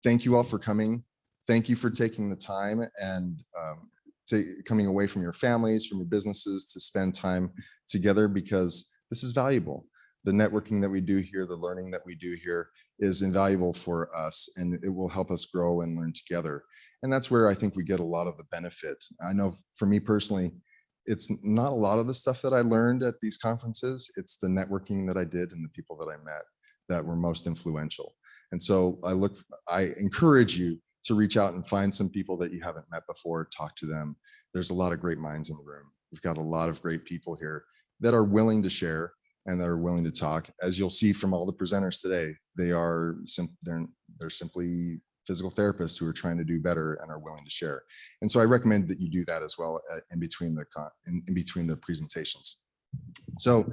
thank you all for coming. Thank you for taking the time and coming away from your families, from your businesses to spend time together, because this is valuable. The networking that we do here, the learning that we do here is invaluable for us, and it will help us grow and learn together. And that's where I think we get a lot of the benefit. I know for me personally, it's not a lot of the stuff that I learned at these conferences. It's the networking that I did and the people that I met that were most influential. And so I encourage you to reach out and find some people that you haven't met before, talk to them. There's a lot of great minds in the room. We've got a lot of great people here that are willing to share and that are willing to talk. As you'll see from all the presenters today, they're simply physical therapists who are trying to do better and are willing to share. And so I recommend that you do that as well in between the presentations. So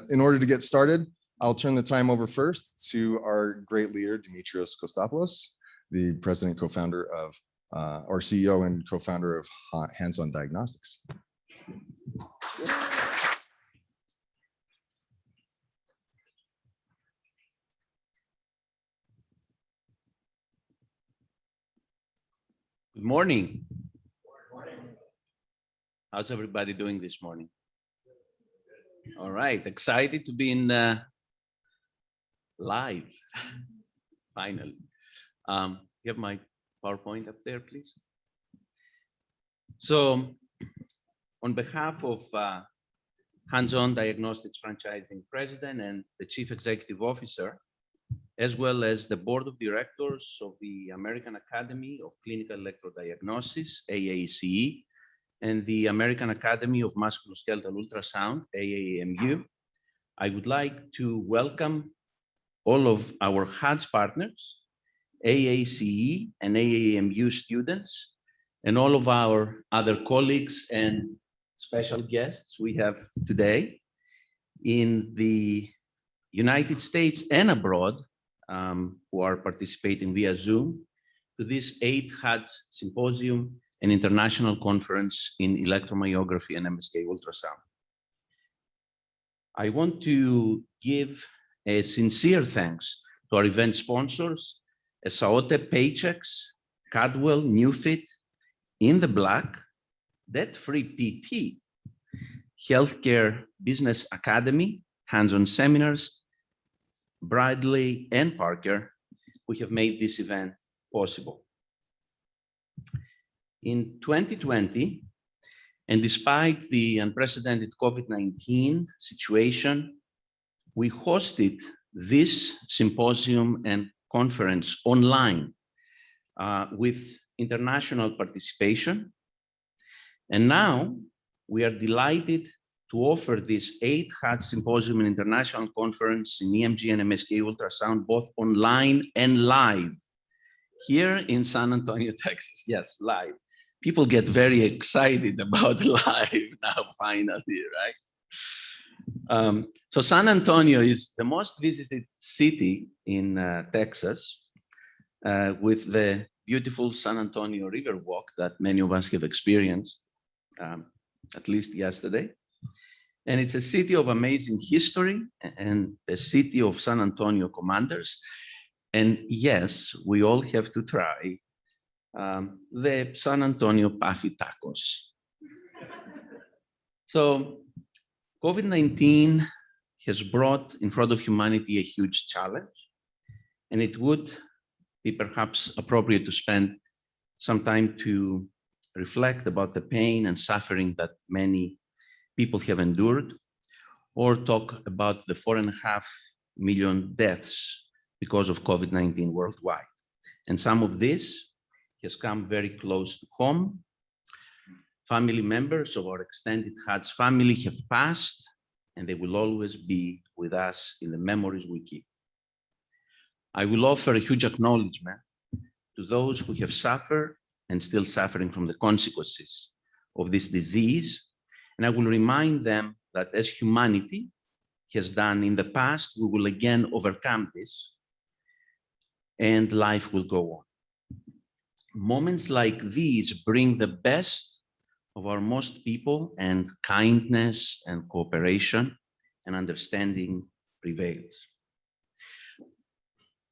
in order to get started, I'll turn the time over first to our great leader, Dimitrios Kostopoulos, the president, co-founder of, or CEO and co-founder of Hands-On Diagnostics. Good morning. How's everybody doing this morning? All right, excited to be in live, finally. You have my PowerPoint up there, please. So, on behalf of Hands-On Diagnostics Franchising President and the Chief Executive Officer, as well as the Board of Directors of the American Academy of Clinical Electrodiagnosis, AACE, and the American Academy of Musculoskeletal Ultrasound, AAMU, I would like to welcome all of our HODS partners, AACE and AAMU students, and all of our other colleagues and special guests we have today in the United States and abroad, who are participating via Zoom to this 8th HODS Symposium, an international conference in electromyography and MSK ultrasound. I want to give a sincere thanks to our event sponsors, Esaote Paychecks, Cadwell, Newfit, In the Black, Debt-Free PT, Healthcare Business Academy, Hands-On Seminars, Bradley and Parker, who have made this event possible. In 2020, and despite the unprecedented COVID-19 situation, we hosted this symposium and conference online with international participation. And now we are delighted to offer this 8th HODS Symposium and International Conference in EMG and MSK ultrasound, both online and live, here in San Antonio, Texas. Yes, live. People get very excited about live now, finally, right? So San Antonio is the most visited city in Texas, with the beautiful San Antonio Riverwalk that many of us have experienced, at least yesterday. And it's a city of amazing history and the city of San Antonio commanders. And yes, we all have to try the San Antonio Puffy Tacos. So COVID-19 has brought in front of humanity a huge challenge, and it would be perhaps appropriate to spend some time to reflect about the pain and suffering that many people have endured, or talk about the 4.5 million deaths because of COVID-19 worldwide. And some of this has come very close to home. Family members of our extended HODS family have passed, and they will always be with us in the memories we keep. I will offer a huge acknowledgement to those who have suffered and still suffering from the consequences of this disease. And I will remind them that as humanity has done in the past, we will again overcome this, and life will go on. Moments like these bring the best of our most people, and kindness and cooperation and understanding prevails.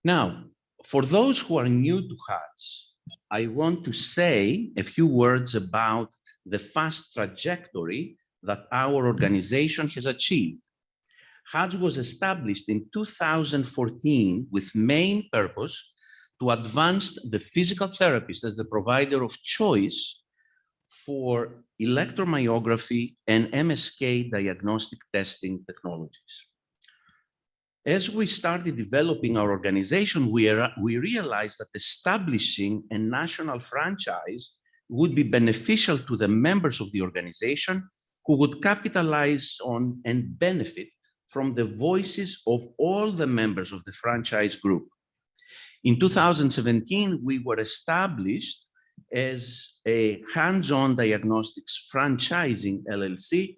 Now, For those who are new to HODS, I want to say a few words about the fast trajectory that our organization has achieved. HODS was established in 2014 with main purpose to advance the physical therapist as the provider of choice for electromyography and MSK diagnostic testing technologies. As we started developing our organization, we realized that establishing a national franchise would be beneficial to the members of the organization who would capitalize on and benefit from the voices of all the members of the franchise group. In 2017, we were established as a hands-on diagnostics franchising LLC,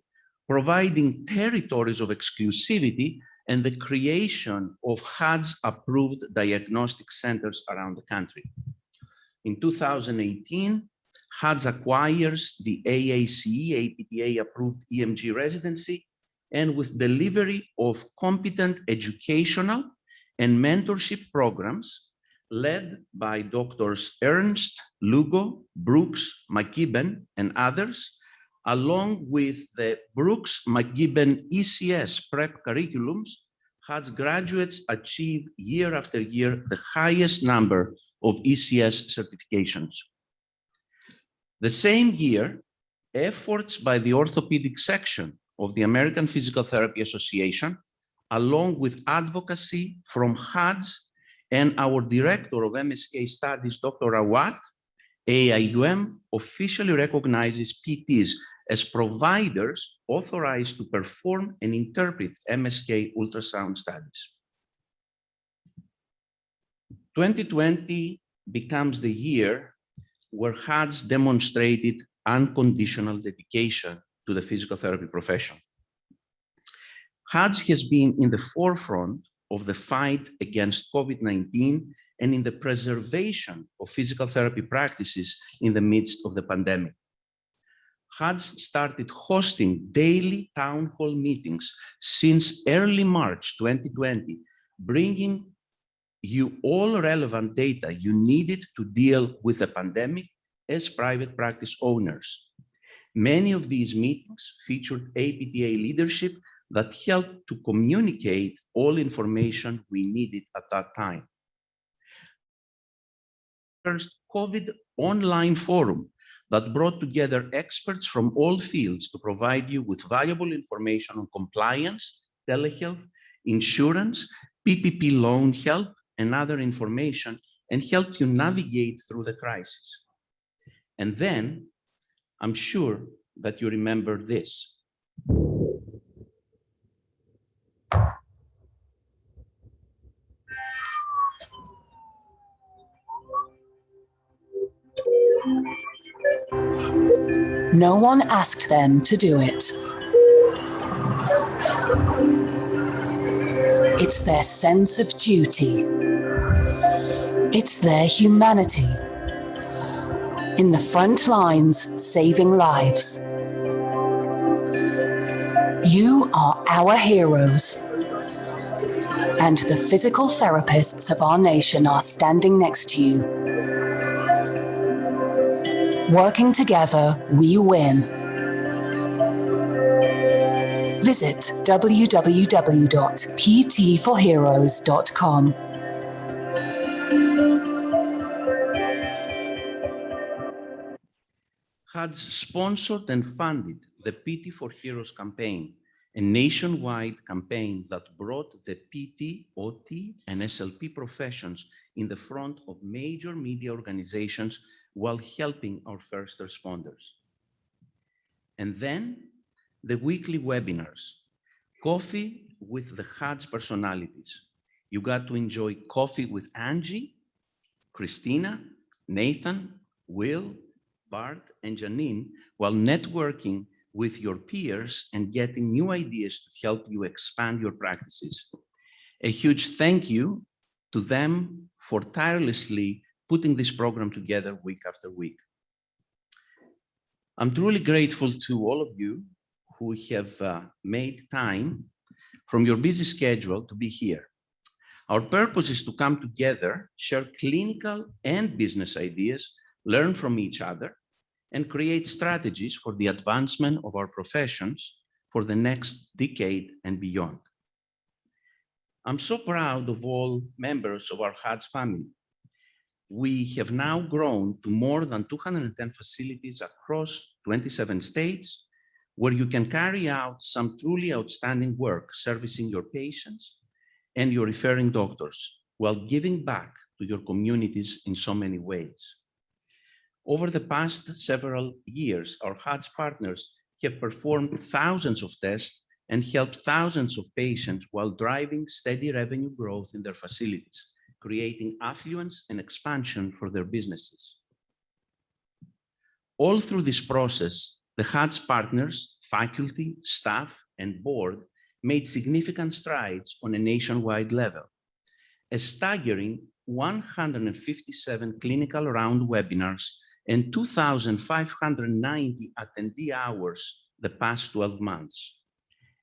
providing territories of exclusivity and the creation of HODS-approved diagnostic centers around the country. In 2018, HODS acquires the AACE APTA-approved EMG residency, and with delivery of competent educational and mentorship programs led by Doctors Ernst, Lugo, Brooks, McGibbon, and others, along with the Brooks McGibbon ECS prep curriculums, HODS graduates achieve year after year the highest number of ECS certifications. The same year, efforts by the orthopedic section of the American Physical Therapy Association, along with advocacy from HODS and our director of MSK studies, Dr. Awad, ACEWM officially recognizes PTs as providers authorized to perform and interpret MSK ultrasound studies. 2020 becomes the year where HODS demonstrated unconditional dedication to the physical therapy profession. HODS has been in the forefront of the fight against COVID-19 and in the preservation of physical therapy practices in the midst of the pandemic. HODS started hosting daily town hall meetings since early March 2020, bringing you all relevant data you needed to deal with the pandemic as private practice owners. Many of these meetings featured APTA leadership that helped to communicate all information we needed at that time. First COVID online forum that brought together experts from all fields to provide you with valuable information on compliance, telehealth, insurance, PPP loan help, and other information, and helped you navigate through the crisis. And then, I'm sure that you remember this. No one asked them to do it. It's their sense of duty. It's their humanity. In the front lines, saving lives. You are our heroes. And the physical therapists of our nation are standing next to you. Working together, we win. Visit www.ptforheroes.com. HODS sponsored and funded the PT for Heroes campaign, a nationwide campaign that brought the PT, OT, and SLP professions in the front of major media organizations while helping our first responders. And then the weekly webinars, Coffee with the HODS personalities. You got to enjoy coffee with Angie, Christina, Nathan, Will, Bart, and Janine while networking with your peers and getting new ideas to help you expand your practices. A huge thank you to them for tirelessly putting this program together week after week. I'm truly grateful to all of you who have made time from your busy schedule to be here. Our purpose is to come together, share clinical and business ideas, learn from each other, and create strategies for the advancement of our professions for the next decade and beyond. I'm so proud of all members of our HODS family. We have now grown to more than 210 facilities across 27 states, where you can carry out some truly outstanding work servicing your patients and your referring doctors while giving back to your communities in so many ways. Over the past several years, our HODS partners have performed thousands of tests and helped thousands of patients while driving steady revenue growth in their facilities, creating affluence and expansion for their businesses. All through this process, the HODS partners, faculty, staff, and board made significant strides on a nationwide level. A staggering 157 clinical round webinars and 2,590 attendee hours the past 12 months.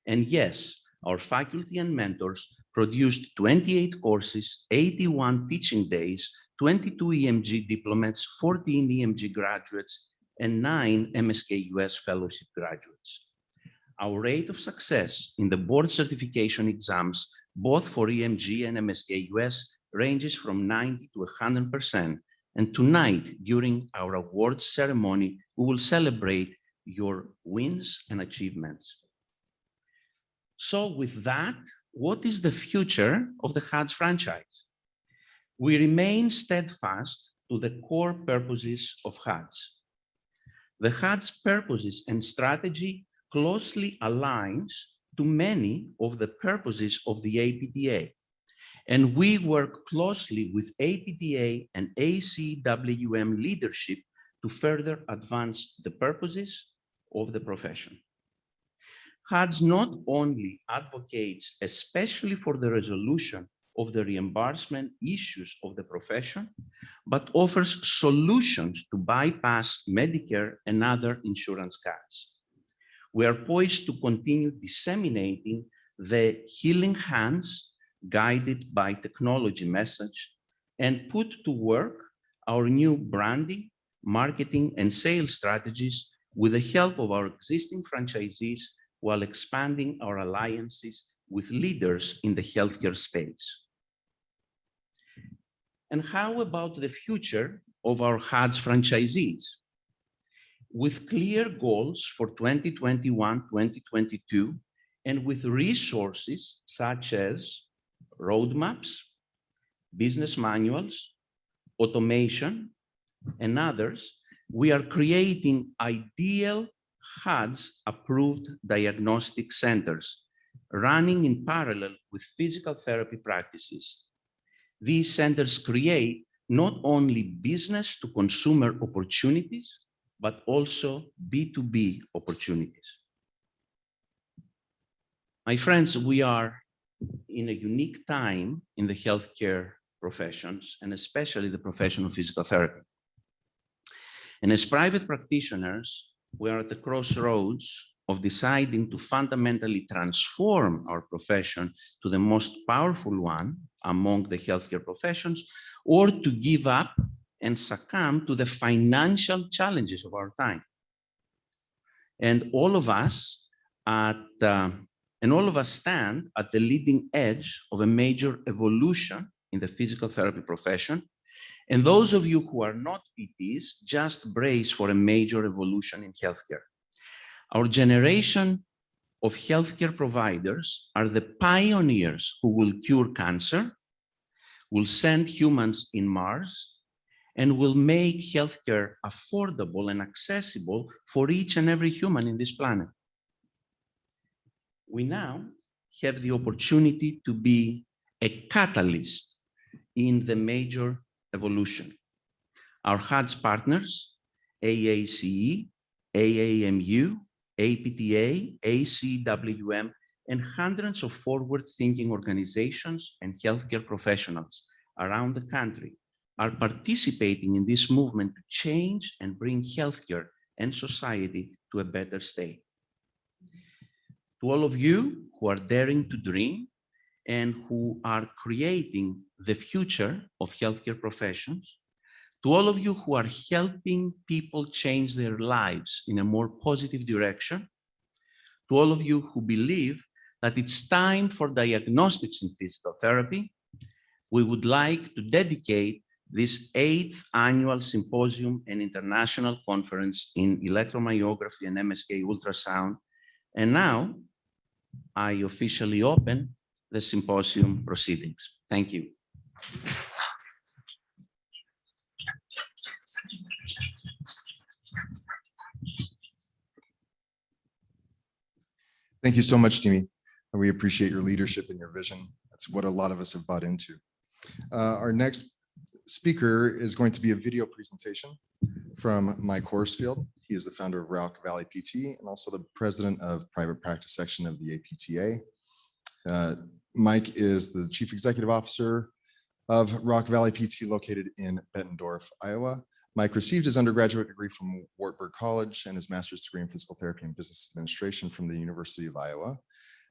And yes, our faculty and mentors produced 28 courses, 81 teaching days, 22 EMG diplomates, 14 EMG graduates, and 9 MSK-US fellowship graduates. Our rate of success in the board certification exams, both for EMG and MSK-US, ranges from 90 to 100%. And tonight, during our awards ceremony, we will celebrate your wins and achievements. So with that, what is the future of the HODS franchise? We remain steadfast to the core purposes of HODS. The HODS purposes and strategy closely aligns to many of the purposes of the APTA, and we work closely with APTA and ACEWM leadership to further advance the purposes of the profession. HODS not only advocates especially for the resolution of the reimbursement issues of the profession, but offers solutions to bypass Medicare and other insurance cuts. We are poised to continue disseminating the healing hands guided by technology message and put to work our new branding, marketing, and sales strategies with the help of our existing franchisees while expanding our alliances with leaders in the healthcare space. And how about the future of our HODS franchisees? With clear goals for 2021-2022, and with resources such as roadmaps, business manuals, automation, and others, we are creating ideal HODS-approved diagnostic centers running in parallel with physical therapy practices. These centers create not only business-to-consumer opportunities, but also B2B opportunities. My friends, we are in a unique time in the healthcare professions, and especially the profession of physical therapy. And as private practitioners, we are at the crossroads of deciding to fundamentally transform our profession to the most powerful one among the healthcare professions, or to give up and succumb to the financial challenges of our time. And all of us stand at the leading edge of a major evolution in the physical therapy profession. And those of you who are not PTs, just brace for a major evolution in healthcare. Our generation of healthcare providers are the pioneers who will cure cancer, will send humans in Mars, and will make healthcare affordable and accessible for each and every human in this planet. We now have the opportunity to be a catalyst in the major evolution. Our HODS partners, AACE, AAMU, APTA, ACEWM, and hundreds of forward-thinking organizations and healthcare professionals around the country are participating in this movement to change and bring healthcare and society to a better state. To all of you who are daring to dream and who are creating the future of healthcare professions, to all of you who are helping people change their lives in a more positive direction, to all of you who believe that it's time for diagnostics in physical therapy, we would like to dedicate this 8th annual symposium and international conference in electromyography and MSK ultrasound. And now I officially open the symposium proceedings. Thank you. Thank you so much, Dimi. We appreciate your leadership and your vision. That's what a lot of us have bought into. Our next speaker is going to be a video presentation from Mike Horsfield. He is the founder of Rock Valley PT and also the president of private practice section of the APTA. Mike is the chief executive officer of Rock Valley PT located in Bettendorf, Iowa. Mike received his undergraduate degree from Wartburg College and his master's degree in physical therapy and business administration from the University of Iowa.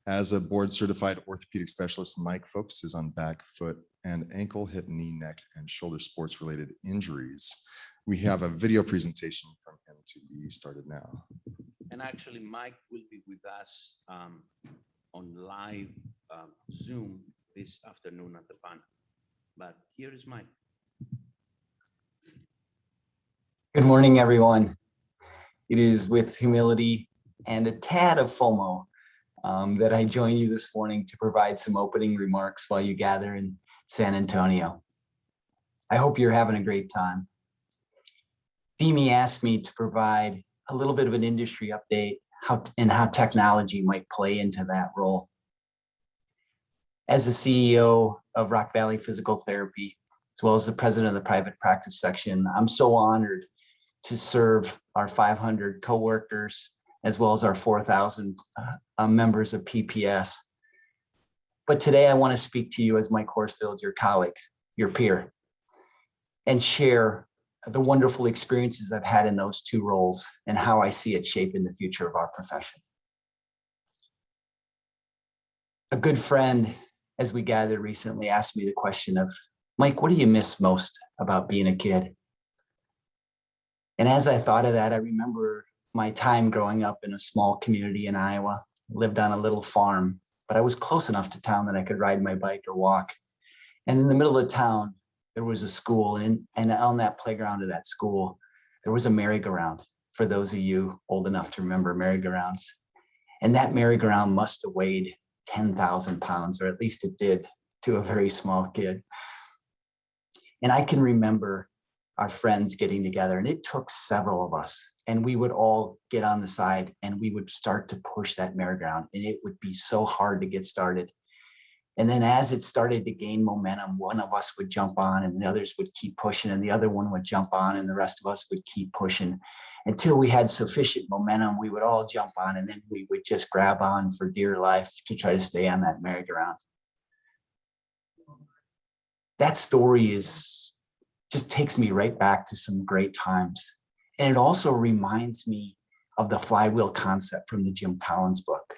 As a board certified orthopedic specialist, Mike focuses on back, foot, and ankle, hip, knee, neck, and shoulder sports related injuries. We have a video presentation from him to be started now. And actually, Mike will be with us on live Zoom this afternoon at the panel. But here is Mike. Good morning, everyone. It is with humility and a tad of FOMO that I join you this morning to provide some opening remarks while you gather in San Antonio. I hope you're having a great time. Dimi asked me to provide a little bit of an industry update and how technology might play into that role. As the CEO of Rock Valley Physical Therapy, as well as the president of the private practice section, I'm so honored to serve our 500 coworkers, as well as our 4,000 members of PPS. But today I want to speak to you as Mike Horsfield, your colleague, your peer, and share the wonderful experiences I've had in those two roles and how I see it shaping the future of our profession. A good friend, as we gathered recently, asked me the question of, Mike, what do you miss most about being a kid? And as I thought of that, I remember my time growing up in a small community in Iowa, lived on a little farm, but I was close enough to town that I could ride my bike or walk. And in the middle of town, there was a school, and on that playground of that school, there was a merry-go-round, for those of you old enough to remember merry-go-rounds. And that merry-go-round must have weighed 10,000 pounds, or at least it did to a very small kid. And I can remember our friends getting together, and it took several of us, and we would all get on the side and we would start to push that merry-go-round, and it would be so hard to get started. And then as it started to gain momentum, one of us would jump on and the others would keep pushing, and the other one would jump on and the rest of us would keep pushing until we had sufficient momentum. We would all jump on, and then we would just grab on for dear life to try to stay on that merry-go-round. That story just takes me right back to some great times. And it also reminds me of the flywheel concept from the Jim Collins book.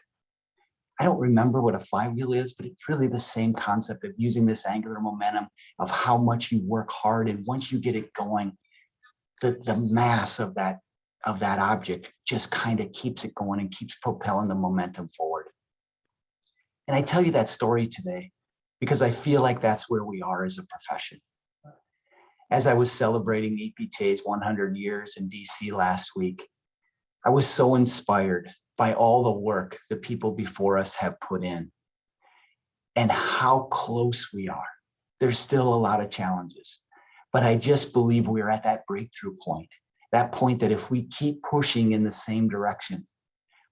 I don't remember what a flywheel is, but it's really the same concept of using this angular momentum of how much you work hard. And once you get it going, the mass of that object just kind of keeps it going and keeps propelling the momentum forward. And I tell you that story today because I feel like that's where we are as a profession. As I was celebrating APTA's 100 years in DC last week, I was so inspired by all the work the people before us have put in and how close we are. There's still a lot of challenges, but I just believe we're at that breakthrough point, that point that if we keep pushing in the same direction,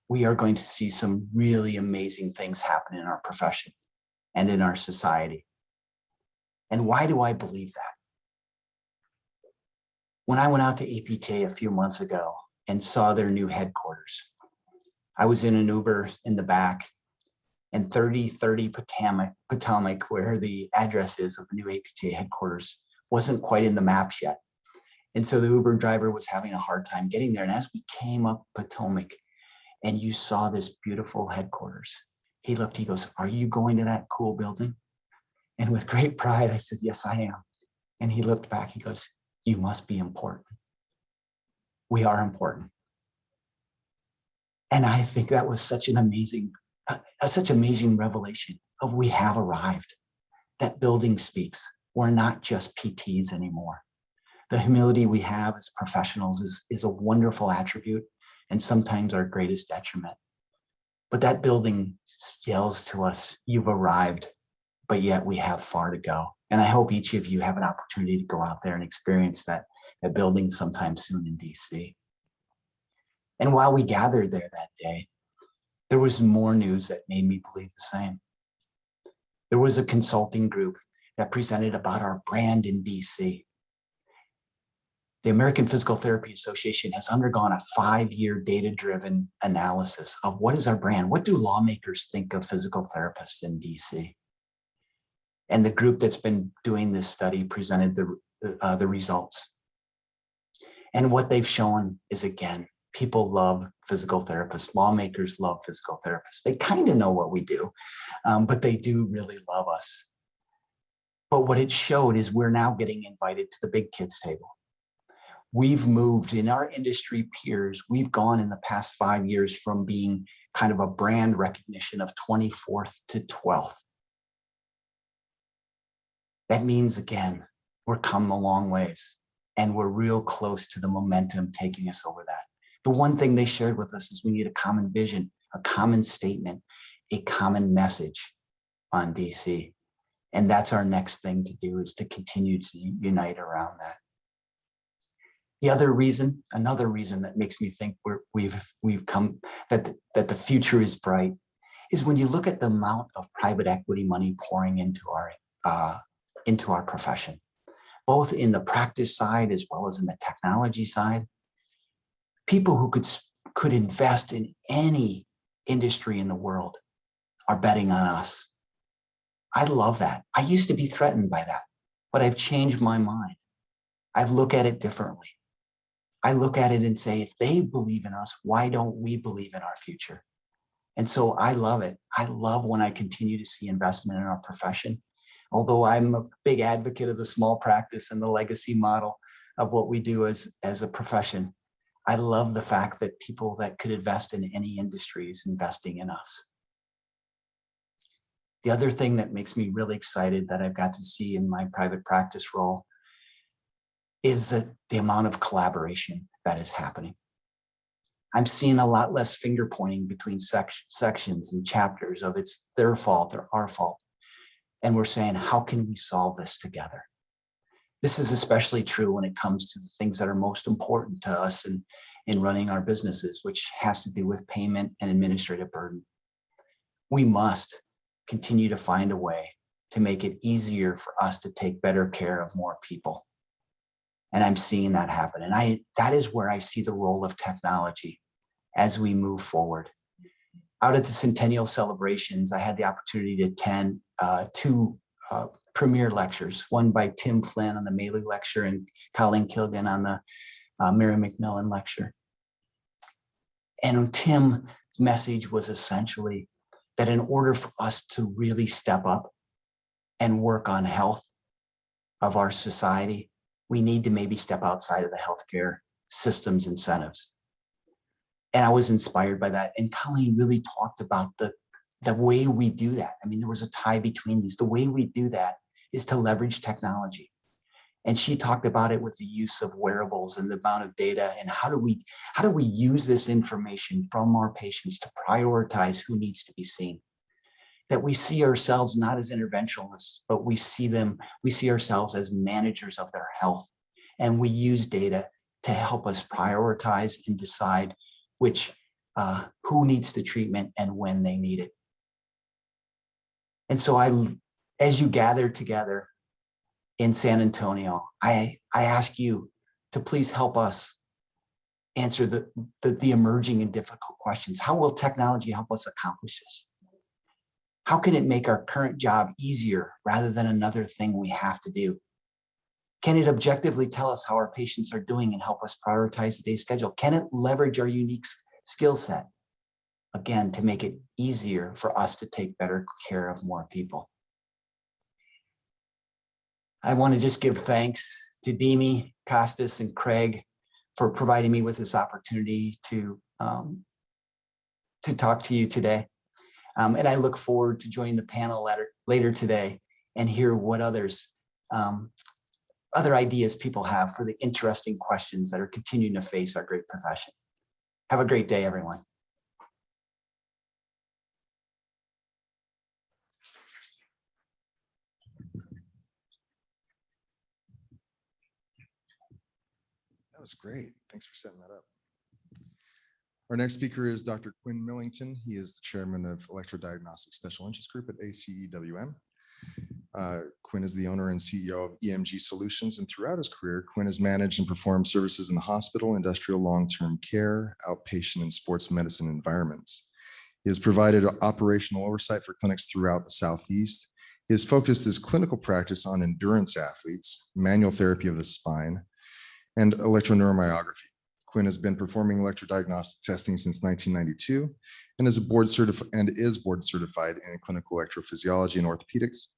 we are going to see some really amazing things happen in our profession and in our society. And why do I believe that? When I went out to APTA a few months ago and saw their new headquarters, I was in an Uber in the back, and 3030 Potomac, where the address is of the new APTA headquarters, wasn't quite in the maps yet. And so the Uber driver was having a hard time getting there. And as we came up Potomac and you saw this beautiful headquarters, He looked, he goes, "Are you going to that cool building?" And with great pride, I said, "Yes, I am." And he looked back, he goes, "You must be important." We are important. And I think that was such an amazing, such amazing revelation of we have arrived. That building speaks. We're not just PTs anymore. The humility we have as professionals is a wonderful attribute and sometimes our greatest detriment. But that building yells to us, "You've arrived," but yet we have far to go. And I hope each of you have an opportunity to go out there and experience that building sometime soon in DC. And while we gathered there that day, there was more news that made me believe the same. There was a consulting group that presented about our brand in DC. The American Physical Therapy Association has undergone a 5-year data-driven analysis of what is our brand? What do lawmakers think of physical therapists in DC? And the group that's been doing this study presented the results. And what they've shown is, again, people love physical therapists. Lawmakers love physical therapists. They kind of know what we do, but they do really love us. But what it showed is we're now getting invited to the big kids table. We've moved in our industry peers. We've gone in the past 5 years from being kind of a brand recognition of 24th to 12th. That means, again, we're come a long ways and we're real close to the momentum taking us over that. The one thing they shared with us is we need a common vision, a common statement, a common message on DC. And that's our next thing to do, is to continue to unite around that. The other reason, another reason that makes me think we've come, that the future is bright, is when you look at the amount of private equity money pouring into our profession, both in the practice side as well as in the technology side. People who could invest in any industry in the world are betting on us. I love that. I used to be threatened by that, but I've changed my mind. I look at it differently. I look at it and say, if they believe in us, why don't we believe in our future? And so I love it. I love when I continue to see investment in our profession. Although I'm a big advocate of the small practice and the legacy model of what we do as a profession, I love the fact that people that could invest in any industry is investing in us. The other thing that makes me really excited that I've got to see in my private practice role is that the amount of collaboration that is happening. I'm seeing a lot less finger pointing between sections and chapters of it's their fault or our fault. And we're saying, how can we solve this together? This is especially true when it comes to the things that are most important to us in running our businesses, which has to do with payment and administrative burden. We must continue to find a way to make it easier for us to take better care of more people. And I'm seeing that happen. And that is where I see the role of technology as we move forward. Out at the Centennial celebrations, I had the opportunity to attend two premier lectures, one by Tim Flynn on the Maley lecture and Colleen Kilgan on the Mary McMillan lecture. And Tim's message was essentially that in order for us to really step up and work on health of our society, we need to maybe step outside of the healthcare system's incentives. And I was inspired by that. And Colleen really talked about the way we do that. I mean, there was a tie between these. The way we do that is to leverage technology. And she talked about it with the use of wearables and the amount of data and how do we use this information from our patients to prioritize who needs to be seen. That we see ourselves not as interventionalists, but we see ourselves as managers of their health. And we use data to help us prioritize and decide who needs the treatment and when they need it. And so as you gather together in San Antonio, I ask you to please help us answer the emerging and difficult questions. How will technology help us accomplish this? How can it make our current job easier rather than another thing we have to do? Can it objectively tell us how our patients are doing and help us prioritize the day's schedule? Can it leverage our unique skill set again, to make it easier for us to take better care of more people. I want to just give thanks to Dimi, Kostas, and Craig for providing me with this opportunity to talk to you today. And I look forward to joining the panel later today and hear what other ideas people have for the interesting questions that are continuing to face our great profession. Have a great day, everyone. That was great. Thanks for setting that up. Our next speaker is Dr. Quinn Millington. He is the chairman of Electrodiagnostic Special Interest Group at ACEWM. Quinn is the owner and CEO of EMG Solutions, and throughout his career, Quinn has managed and performed services in the hospital, industrial long-term care, outpatient, and sports medicine environments. He has provided operational oversight for clinics throughout the Southeast. His focus is clinical practice on endurance athletes, manual therapy of the spine, and electroneuromyography. Quinn has been performing electrodiagnostic testing since 1992 and is board certified in clinical electrophysiology and orthopedics,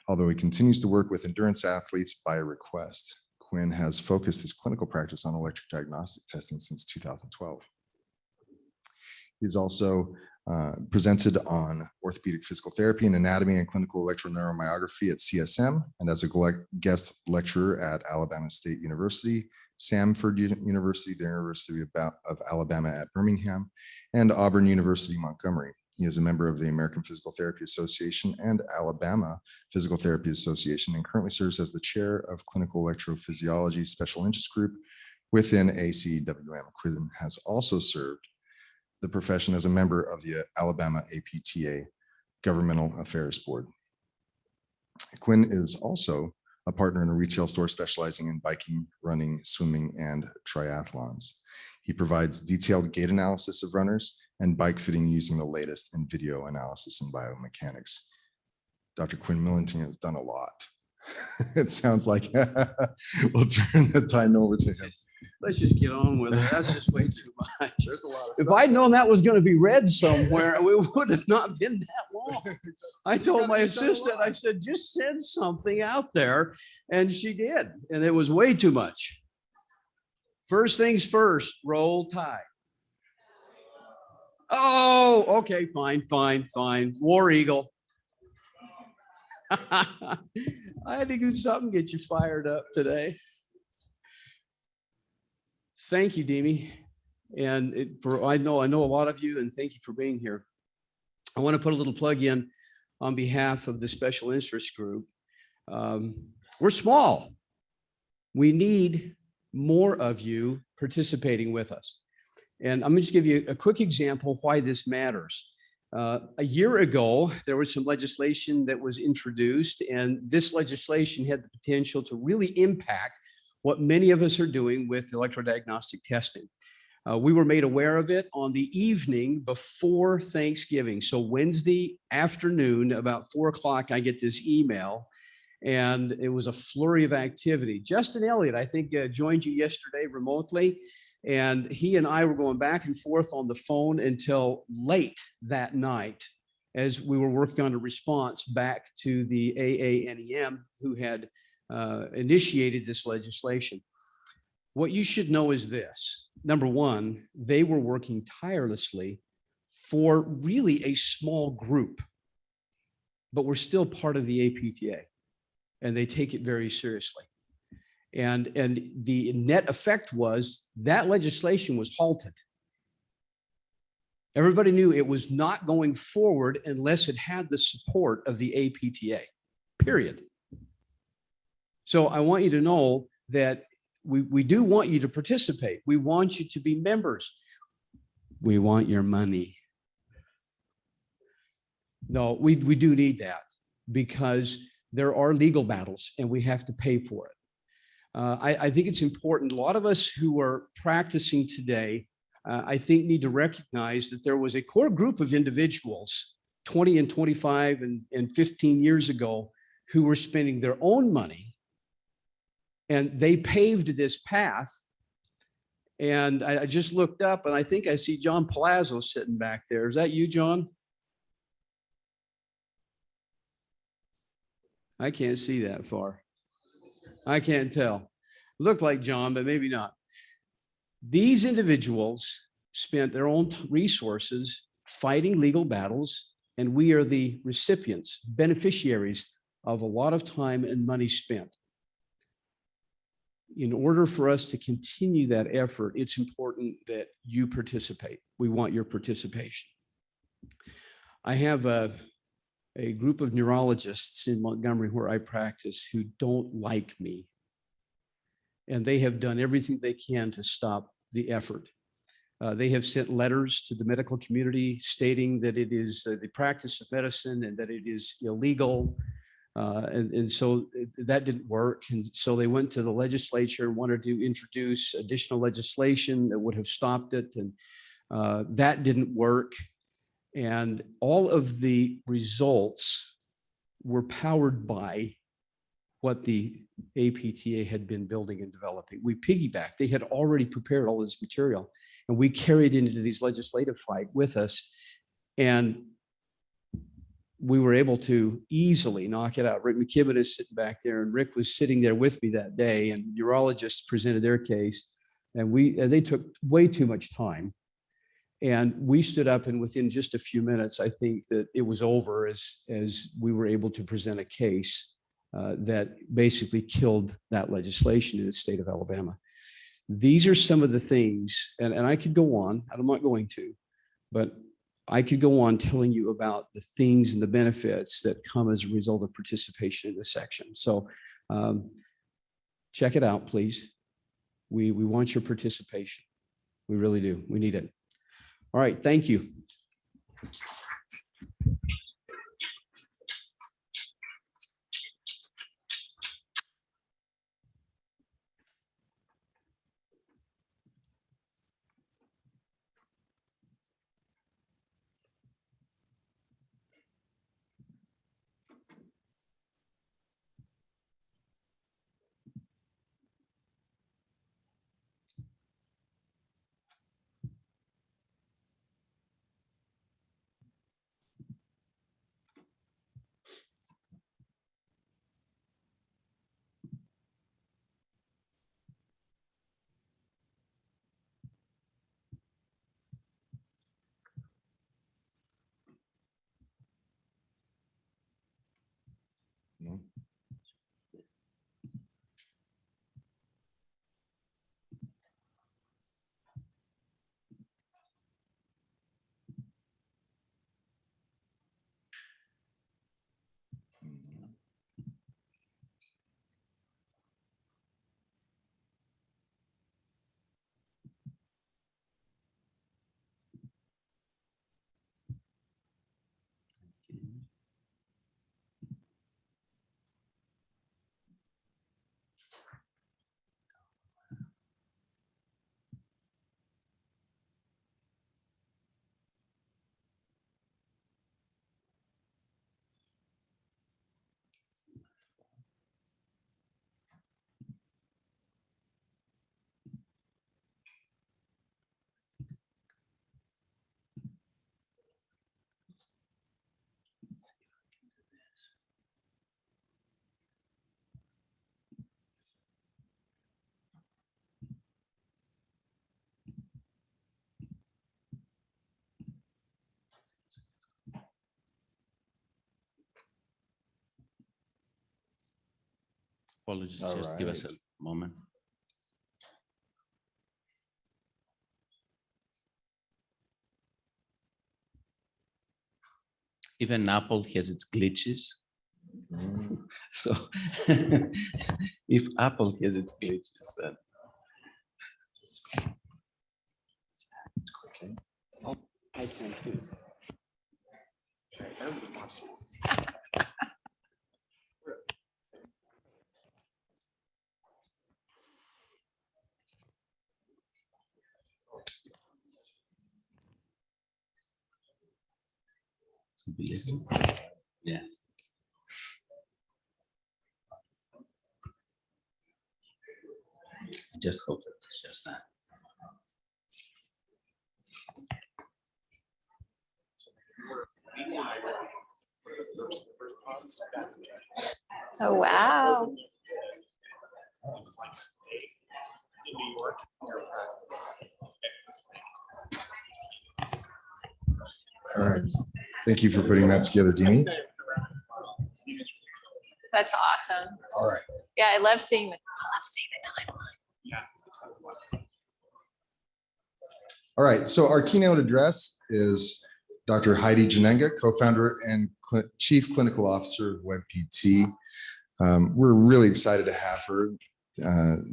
although he continues to work with endurance athletes by request. Quinn has focused his clinical practice on electrodiagnostic testing since 2012. He's also presented on orthopedic physical therapy and anatomy and clinical electroneuromyography at CSM and as a guest lecturer at Alabama State University, Samford University, the University of Alabama at Birmingham, and Auburn University, Montgomery. He is a member of the American Physical Therapy Association and Alabama Physical Therapy Association and currently serves as the chair of Clinical Electrophysiology Special Interest Group within ACEWM. Quinn has also served the profession as a member of the Alabama APTA Governmental Affairs Board. Quinn is also a partner in a retail store specializing in biking, running, swimming, and triathlons. He provides detailed gait analysis of runners and bike fitting using the latest in video analysis and biomechanics. Dr. Quinn Millington has done a lot. It sounds like we'll turn the time over to him. Let's just get on with it. That's just way too much. There's a lot of If stuff. I'd known that was going to be read somewhere, we would have not been that long. I told my assistant, I said, just send something out there. And she did. And it was way too much. First things first, roll Tide. Oh, okay, fine. War Eagle. I had to do something to get you fired up today. Thank you, Dimi. And I know a lot of you, and thank you for being here. I want to put a little plug in on behalf of the Special Interest Group. We're small. We need more of you participating with us. And I'm going to just give you a quick example of why this matters. A year ago, there was some legislation that was introduced, and this legislation had the potential to really impact what many of us are doing with electrodiagnostic testing. We were made aware of it on the evening before Thanksgiving. So Wednesday afternoon, about 4 o'clock, I get this email, and it was a flurry of activity. Justin Elliott, I think, joined you yesterday remotely. And he and I were going back and forth on the phone until late that night as we were working on a response back to the AANEM who had initiated this legislation. What you should know is this. Number one, they were working tirelessly for really a small group, but we're still part of the APTA and they take it very seriously. And the net effect was that legislation was halted. Everybody knew it was not going forward unless it had the support of the APTA, period. So I want you to know that we do want you to participate. We want you to be members. We want your money. No, we do need that because there are legal battles and we have to pay for it. I think it's important. A lot of us who are practicing today, I think need to recognize that there was a core group of individuals 20 and 25 and 15 years ago who were spending their own money, and they paved this path And I just looked up and I think I see John Palazzo sitting back there. Is that you, John? I can't see that far. I can't tell. Looked like John, but maybe not. These individuals spent their own resources fighting legal battles, and we are the recipients, beneficiaries of a lot of time and money spent. In order for us to continue that effort, it's important that you participate. We want your participation. I have a group of neurologists in Montgomery where I practice who don't like me. And they have done everything they can to stop the effort. They have sent letters to the medical community stating that it is the practice of medicine and that it is illegal. And so that didn't work. And so they went to the legislature and wanted to introduce additional legislation that would have stopped it. And that didn't work. And all of the results were powered by what the APTA had been building and developing. We piggybacked. They had already prepared all this material, and we carried it into these legislative fight with us. And we were able to easily knock it out. Rick McKibben is sitting back there, and Rick was sitting there with me that day, and neurologists presented their case, and they took way too much time. And we stood up, and within just a few minutes, I think that it was over as we were able to present a case that basically killed that legislation in the state of Alabama. These are some of the things, and I could go on, I'm not going to, but I could go on telling you about the things and the benefits that come as a result of participation in this section. So check it out, please. We want your participation. We really do. We need it. All right, thank you. No. Apologies, All just give us a right. moment. Even Apple has its glitches. So if Apple has its glitches, then. Okay. I can too. Yeah. I just hope that it's just that. Oh, wow. All right. Thank you for putting that together, Dimi. That's awesome. All right. Yeah, I love seeing the timeline. All right. So our keynote address is Dr. Heidi Jannenga, co-founder and chief clinical officer of WebPT. We're really excited to have her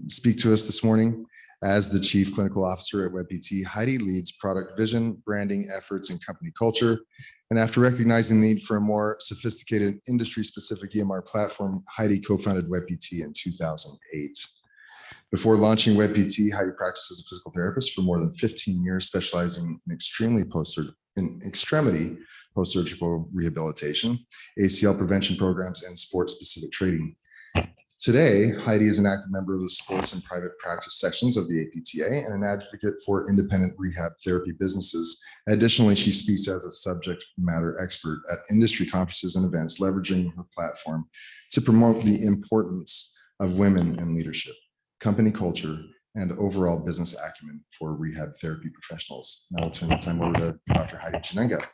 speak to us this morning. As the chief clinical officer at WebPT, Heidi leads product vision, branding efforts, and company culture. And after recognizing the need for a more sophisticated industry-specific EMR platform, Heidi co-founded WebPT in 2008. Before launching WebPT, Heidi practiced as a physical therapist for more than 15 years, specializing in extremity post-surgical rehabilitation, ACL prevention programs, and sports-specific training. Today, Heidi is an active member of the sports and private practice sections of the APTA and an advocate for independent rehab therapy businesses. Additionally, she speaks as a subject matter expert at industry conferences and events, leveraging her platform to promote the importance of women in leadership, company culture, and overall business acumen for rehab therapy professionals. Now I'll turn the time over to Dr. Heidi Jannenga.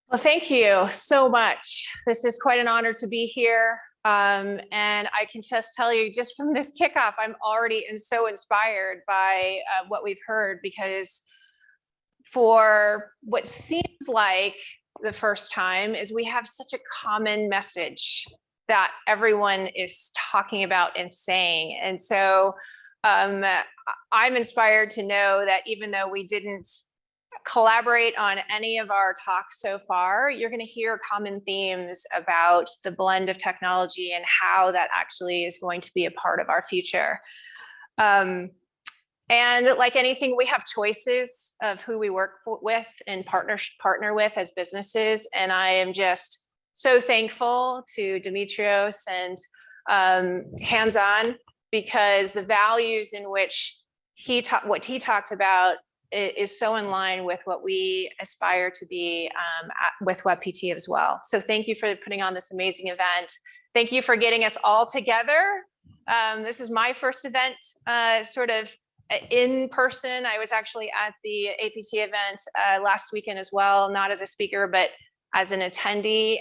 Well, thank you so much. This is quite an honor to be here. And I can just tell you, just from this kickoff, I'm already so inspired by what we've heard, because for what seems like the first time is we have such a common message that everyone is talking about and saying. And so I'm inspired to know that even though we didn't collaborate on any of our talks so far, you're going to hear common themes about the blend of technology and how that actually is going to be a part of our future. And like anything, we have choices of who we work with and partner with as businesses. And I am just so thankful to Dimitrios and Hands-On, because the values in which what he talked about is so in line with what we aspire to be with WebPT as well. So thank you for putting on this amazing event. Thank you for getting us all together. This is my first event sort of in person. I was actually at the APT event last weekend as well, not as a speaker, but as an attendee.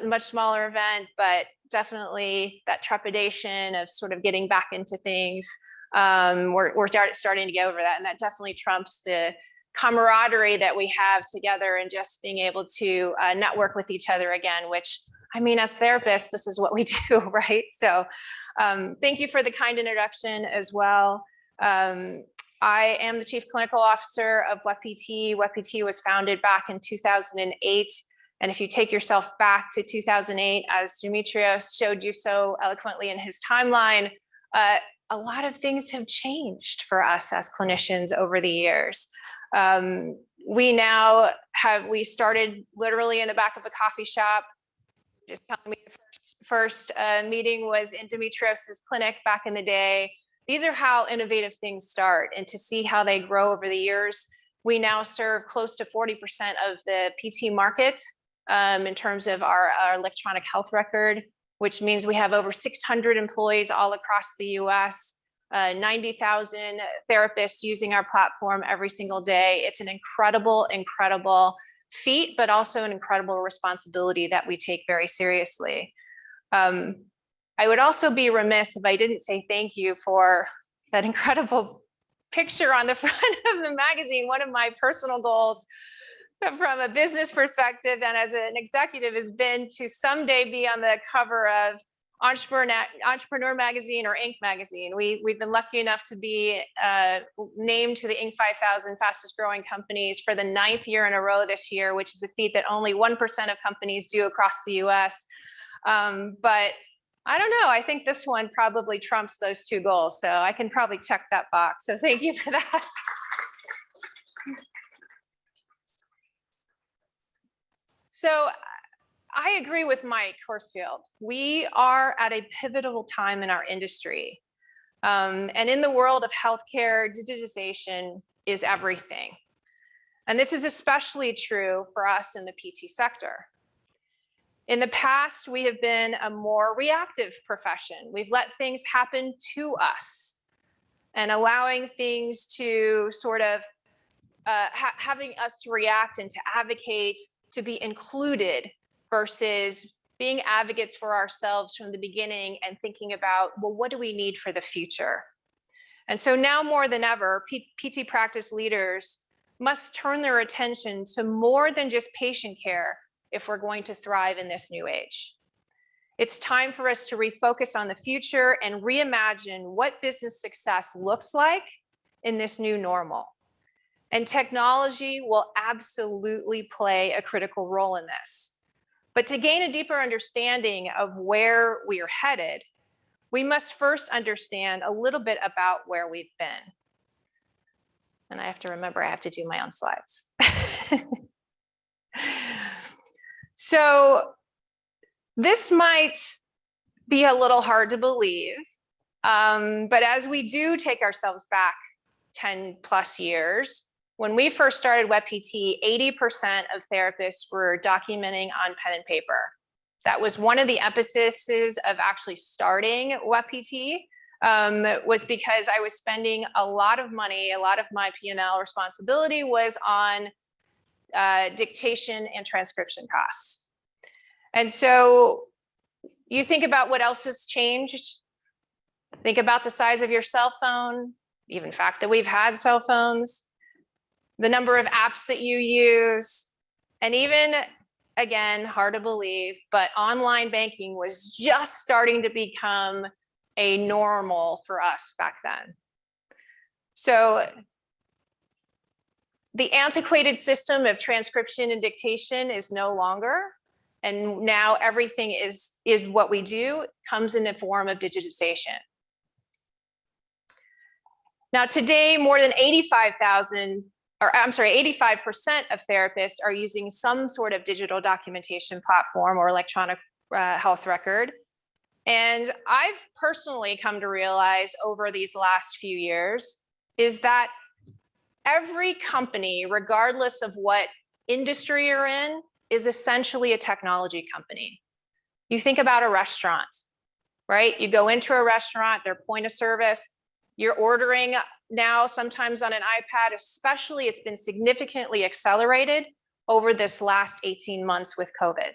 Much smaller event, but definitely that trepidation of sort of getting back into things. We're starting to get over that, and that definitely trumps the camaraderie that we have together and just being able to network with each other again, which, I mean, as therapists, this is what we do, right? So thank you for the kind introduction as well. I am the Chief Clinical Officer of WebPT. WebPT was founded back in 2008. And if you take yourself back to 2008, as Dimitrios showed you so eloquently in his timeline, a lot of things have changed for us as clinicians over the years. We started literally in the back of a coffee shop. Just telling me the first meeting was in Dimitrios's clinic back in the day. These are how innovative things start, and to see how they grow over the years. We now serve close to 40% of the PT market in terms of our electronic health record, which means we have over 600 employees all across the US, 90,000 therapists using our platform every single day. It's an incredible, incredible feat, but also an incredible responsibility that we take very seriously. I would also be remiss if I didn't say thank you for that incredible picture on the front of the magazine. One of my personal goals from a business perspective and as an executive has been to someday be on the cover of Entrepreneur Magazine or Inc. Magazine. We've been lucky enough to be named to the Inc. 5000 fastest growing companies for the 9th year in a row this year, which is a feat that only 1% of companies do across the US. But I don't know, I think this one probably trumps those two goals. So I can probably check that box. So thank you for that. So I agree with Mike Horsfield. We are at a pivotal time in our industry. And in the world of healthcare, digitization is everything. And this is especially true for us in the PT sector. In the past, we have been a more reactive profession. We've let things happen to us and allowing things to sort of having us to react and to advocate, to be included versus being advocates for ourselves from the beginning and thinking about, well, what do we need for the future? And so now more than ever, PT practice leaders must turn their attention to more than just patient care if we're going to thrive in this new age. It's time for us to refocus on the future and reimagine what business success looks like in this new normal. And technology will absolutely play a critical role in this. But to gain a deeper understanding of where we are headed, we must first understand a little bit about where we've been. And I have to remember I have to do my own slides. So this might be a little hard to believe, but as we do take ourselves back 10 plus years, when we first started WebPT, 80% of therapists were documenting on pen and paper. That was one of the emphases of actually starting WebPT, was because I was spending a lot of money, a lot of my P&L responsibility was on dictation and transcription costs. And so you think about what else has changed. Think about the size of your cell phone, even the fact that we've had cell phones, the number of apps that you use, and even, again, hard to believe, but online banking was just starting to become a normal for us back then. So the antiquated system of transcription and dictation is no longer, and now everything is what we do comes in the form of digitization. Now today, more than 85% of therapists are using some sort of digital documentation platform or electronic health record. And I've personally come to realize over these last few years is that every company, regardless of what industry you're in, is essentially a technology company. You think about a restaurant, right? You go into a restaurant, their point of service, you're ordering now sometimes on an iPad, especially it's been significantly accelerated over this last 18 months with COVID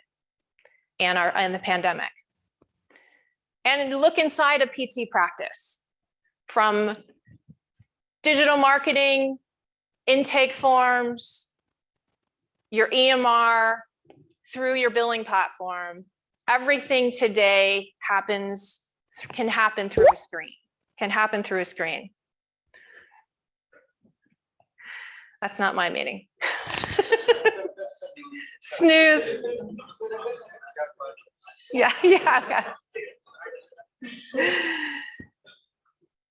and the pandemic. And look inside a PT practice, from digital marketing, intake forms, your EMR, through your billing platform. Everything today can happen through a screen. That's not my meeting. Snooze. Yeah.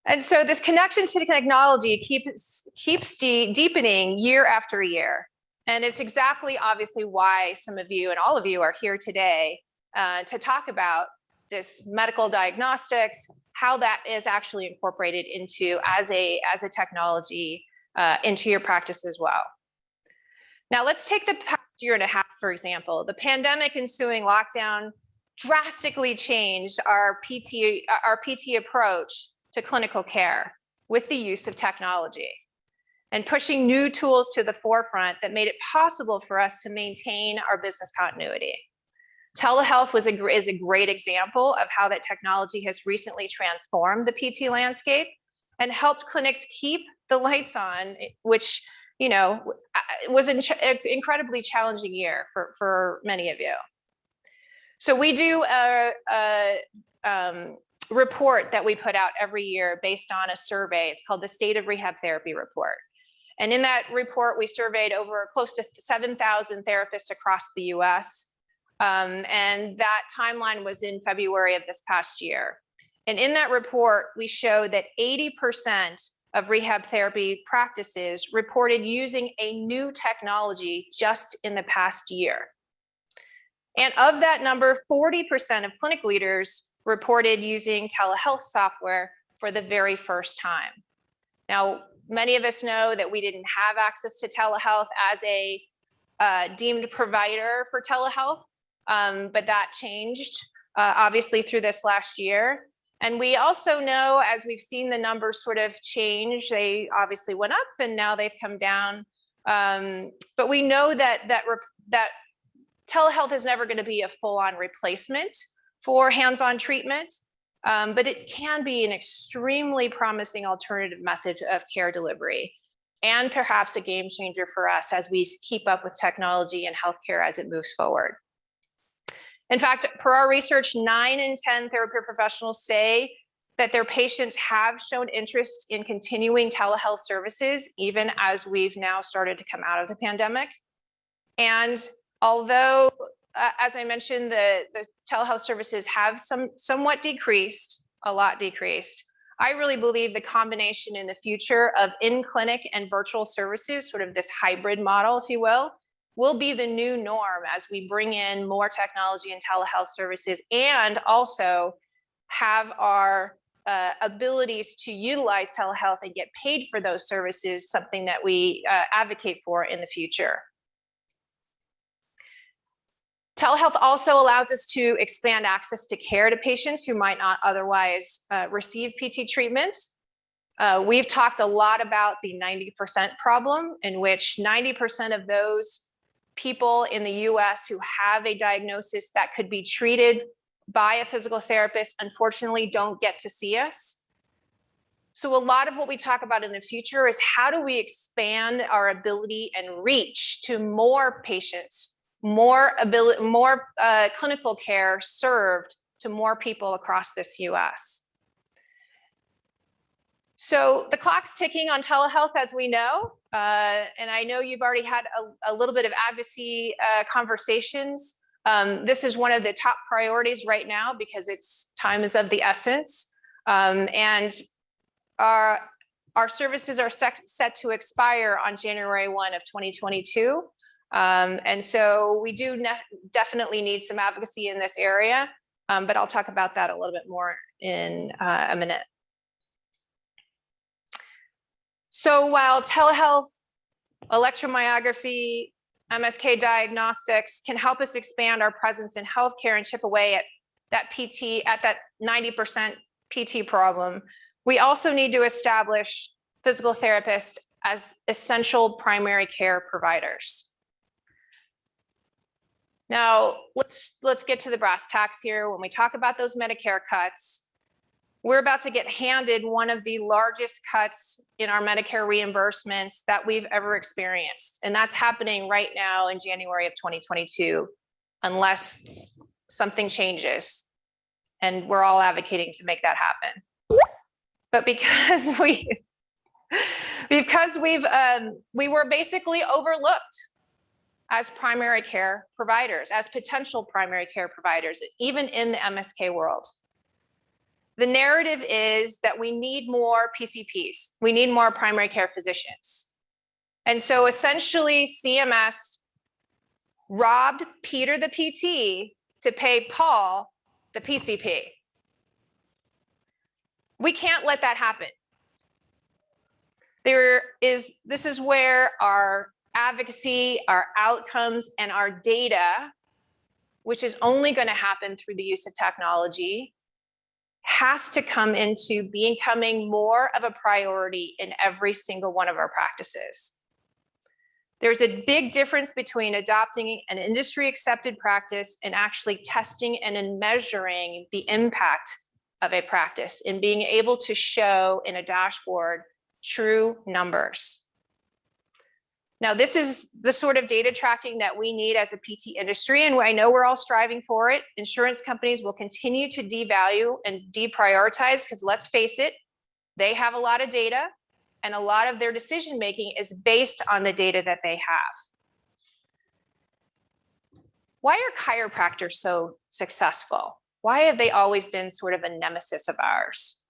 And so this connection to technology keeps deepening year after year. And it's exactly obviously why some of you and all of you are here today to talk about this medical diagnostics, how that is actually incorporated into as a technology into your practice as well. Now let's take the past year and a half, for example. The pandemic ensuing lockdown drastically changed our PT approach to clinical care with the use of technology and pushing new tools to the forefront that made it possible for us to maintain our business continuity. Telehealth is a great example of how that technology has recently transformed the PT landscape and helped clinics keep the lights on, which was an incredibly challenging year for many of you. So we do a report that we put out every year based on a survey. It's called the State of Rehab Therapy Report. And in that report, we surveyed over close to 7,000 therapists across the US. And that timeline was in February of this past year. And in that report, we show that 80% of rehab therapy practices reported using a new technology just in the past year. And of that number, 40% of clinic leaders reported using telehealth software for the very first time. Now, many of us know that we didn't have access to telehealth as a deemed provider for telehealth, but that changed obviously through this last year. And we also know, as we've seen the numbers sort of change, they obviously went up and now they've come down. But we know that telehealth is never going to be a full-on replacement for hands-on treatment, but it can be an extremely promising alternative method of care delivery, and perhaps a game changer for us as we keep up with technology and healthcare as it moves forward. In fact, per our research, 9 in 10 therapy professionals say that their patients have shown interest in continuing telehealth services, even as we've now started to come out of the pandemic. And although, as I mentioned, the telehealth services have somewhat decreased, a lot decreased, I really believe the combination in the future of in-clinic and virtual services, sort of this hybrid model, if you will be the new norm as we bring in more technology and telehealth services, and also have our abilities to utilize telehealth and get paid for those services, something that we advocate for in the future. Telehealth also allows us to expand access to care to patients who might not otherwise receive PT treatment. We've talked a lot about the 90% problem, in which 90% of those people in the US who have a diagnosis that could be treated by a physical therapist, unfortunately, don't get to see us. So a lot of what we talk about in the future is how do we expand our ability and reach to more patients, more clinical care served to more people across this US. So the clock's ticking on telehealth, as we know, and I know you've already had a little bit of advocacy conversations. This is one of the top priorities right now because time is of the essence, and our services are set to expire on January 1 of 2022. And so we do definitely need some advocacy in this area, but I'll talk about that a little bit more in a minute. So while telehealth, electromyography, MSK diagnostics can help us expand our presence in healthcare and chip away at that 90% PT problem, we also need to establish physical therapists as essential primary care providers. Now, let's get to the brass tacks here. When we talk about those Medicare cuts, we're about to get handed one of the largest cuts in our Medicare reimbursements that we've ever experienced. And that's happening right now in January of 2022, unless something changes. And we're all advocating to make that happen. But because we were basically overlooked as primary care providers, as potential primary care providers, even in the MSK world. The narrative is that we need more PCPs. We need more primary care physicians. And so essentially CMS robbed Peter the PT to pay Paul the PCP. We can't let that happen. This is where our advocacy, our outcomes, and our data, which is only going to happen through the use of technology, has to come into becoming more of a priority in every single one of our practices. There's a big difference between adopting an industry accepted practice and actually testing and in measuring the impact of a practice and being able to show in a dashboard true numbers. Now, this is the sort of data tracking that we need as a PT industry, and I know we're all striving for it. Insurance companies will continue to devalue and deprioritize because let's face it, they have a lot of data and a lot of their decision-making is based on the data that they have. Why are chiropractors so successful? Why have they always been sort of a nemesis of ours?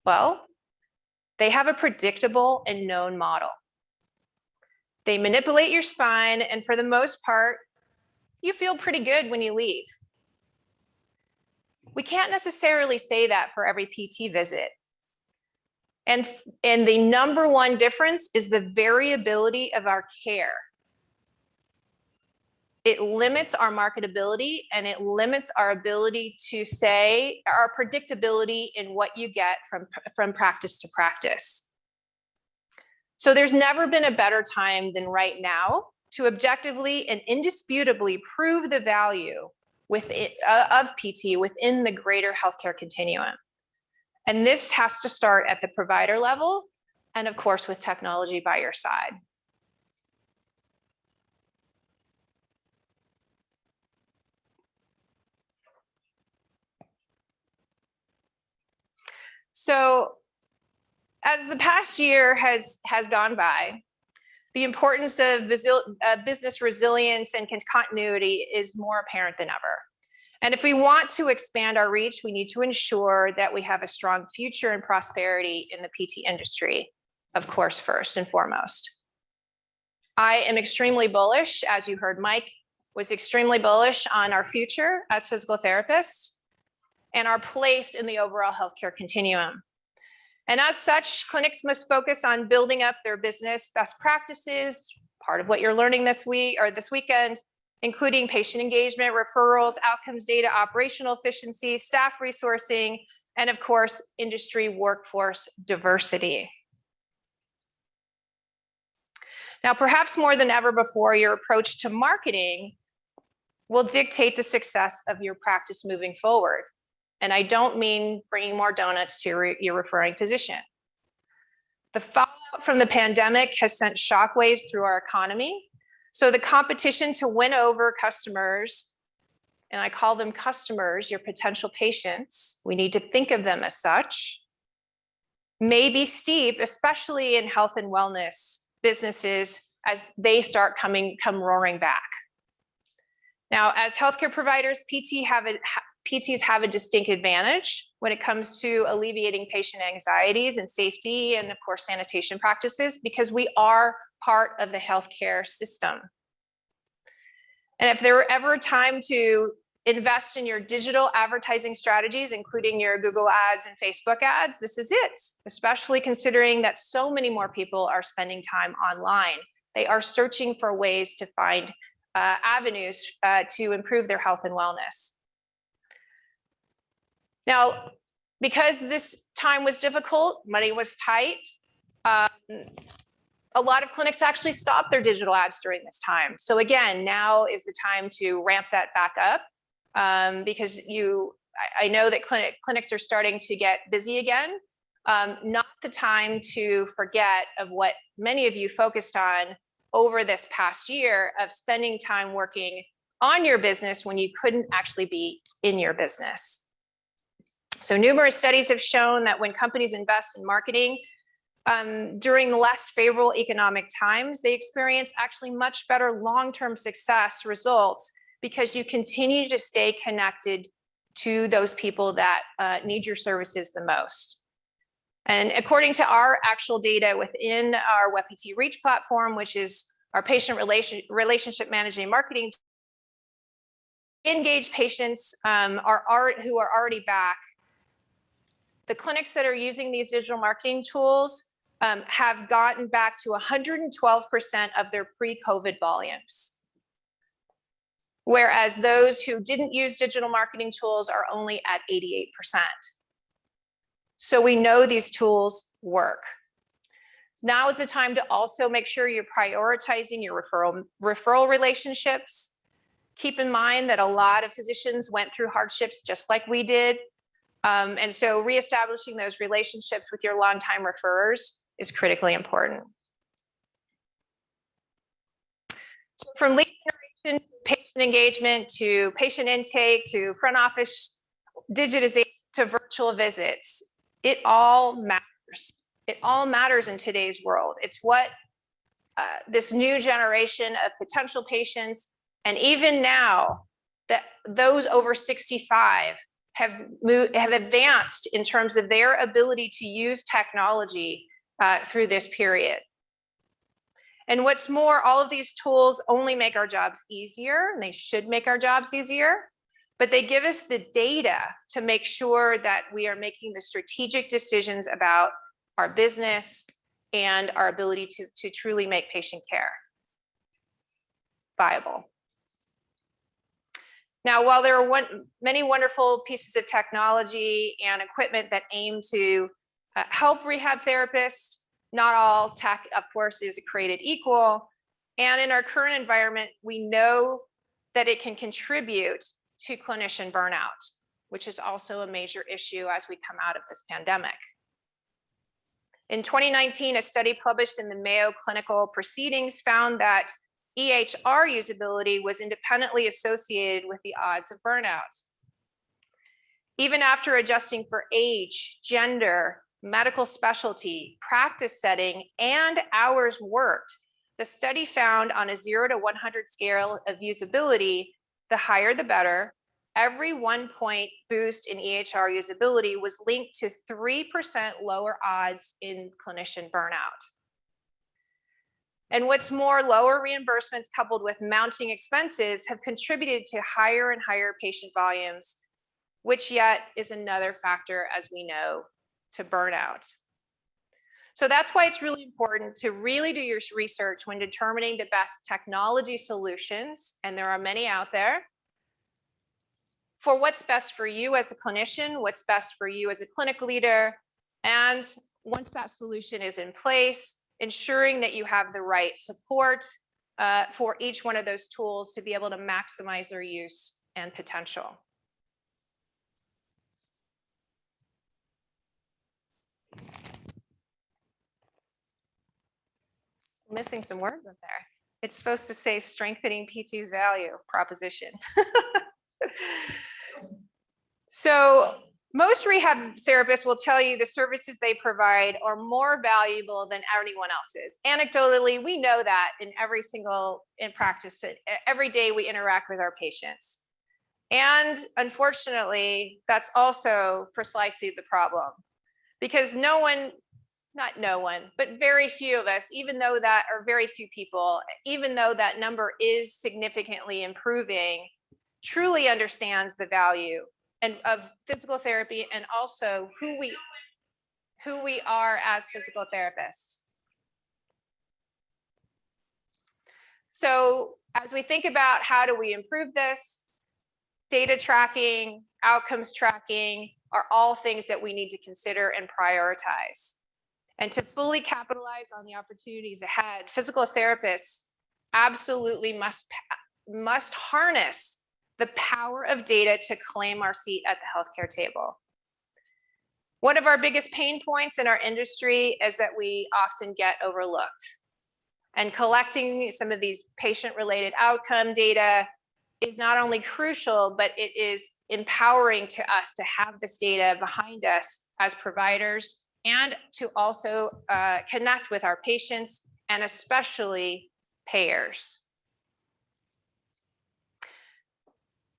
Well, they have a predictable and known model. They manipulate your spine, and for the most part, you feel pretty good when you leave. We can't necessarily say that for every PT visit, And the number one difference is the variability of our care. It limits our marketability and it limits our ability to say our predictability in what you get from practice to practice. So there's never been a better time than right now to objectively and indisputably prove the value of PT within the greater healthcare continuum. And this has to start at the provider level and of course with technology by your side. So as the past year has gone by, the importance of business resilience and continuity is more apparent than ever. And if we want to expand our reach, we need to ensure that we have a strong future and prosperity in the PT industry, of course, first and foremost. I am extremely bullish, as you heard Mike was extremely bullish on our future as physical therapists and our place in the overall healthcare continuum. And as such, clinics must focus on building up their business best practices, part of what you're learning this week or this weekend, including patient engagement, referrals, outcomes data, operational efficiency, staff resourcing, and of course, industry workforce diversity. Now, perhaps more than ever before, your approach to marketing will dictate the success of your practice moving forward. And I don't mean bringing more donuts to your referring physician. The fallout from the pandemic has sent shockwaves through our economy. So the competition to win over customers, and I call them customers, your potential patients, we need to think of them as such, may be steep, especially in health and wellness businesses as they start come roaring back. Now, as healthcare providers, PTs have a distinct advantage when it comes to alleviating patient anxieties and safety and of course sanitation practices because we are part of the healthcare system. And if there were ever a time to invest in your digital advertising strategies, including your Google ads and Facebook ads, this is it, especially considering that so many more people are spending time online. They are searching for ways to find avenues to improve their health and wellness. Now, because this time was difficult, money was tight, a lot of clinics actually stopped their digital ads during this time. So again, now is the time to ramp that back up because I know that clinics are starting to get busy again. Not the time to forget of what many of you focused on over this past year of spending time working on your business when you couldn't actually be in your business. So numerous studies have shown that when companies invest in marketing during less favorable economic times, they experience actually much better long-term success results because you continue to stay connected to those people that need your services the most. And according to our actual data within our WebPT Reach platform, which is our patient relationship managing marketing, engaged patients who are already back. The clinics that are using these digital marketing tools have gotten back to 112% of their pre-COVID volumes. Whereas those who didn't use digital marketing tools are only at 88%. So we know these tools work. Now is the time to also make sure you're prioritizing your referral relationships. Keep in mind that a lot of physicians went through hardships just like we did. And so reestablishing those relationships with your longtime referrers is critically important. So from lead generation to patient engagement to patient intake to front office digitization to virtual visits, it all matters. It all matters in today's world. It's what this new generation of potential patients, and even now that those over 65 have advanced in terms of their ability to use technology through this period. And what's more, all of these tools only make our jobs easier, and they should make our jobs easier, but they give us the data to make sure that we are making the strategic decisions about our business, and our ability to truly make patient care viable. Now, while there are many wonderful pieces of technology and equipment that aim to help rehab therapists, not all tech, of course, is created equal. And in our current environment, we know that it can contribute to clinician burnout, which is also a major issue as we come out of this pandemic. In 2019, a study published in the Mayo Clinical Proceedings found that EHR usability was independently associated with the odds of burnout. Even after adjusting for age, gender, medical specialty, practice setting, and hours worked, the study found on a 0 to 100 scale of usability, the higher the better, every 1 point boost in EHR usability was linked to 3% lower odds in clinician burnout. And what's more, lower reimbursements coupled with mounting expenses have contributed to higher and higher patient volumes, which yet is another factor, as we know, to burnout. So that's why it's really important to really do your research when determining the best technology solutions, and there are many out there, for what's best for you as a clinician, what's best for you as a clinic leader, and once that solution is in place, ensuring that you have the right support for each one of those tools to be able to maximize their use and potential. Missing some words up there. It's supposed to say strengthening PT's value proposition. So most rehab therapists will tell you the services they provide are more valuable than anyone else's. Anecdotally, we know that in practice, that every day we interact with our patients. And unfortunately, that's also precisely the problem, because not no one, but very few of us, very few people, even though that number is significantly improving, truly understands the value of physical therapy and also who we are as physical therapists. So as we think about how do we improve this, data tracking, outcomes tracking are all things that we need to consider and prioritize. And to fully capitalize on the opportunities ahead, physical therapists absolutely must harness the power of data to claim our seat at the healthcare table. One of our biggest pain points in our industry is that we often get overlooked. And collecting some of these patient-related outcome data is not only crucial, but it is empowering to us to have this data behind us as providers, and to also connect with our patients and especially payers.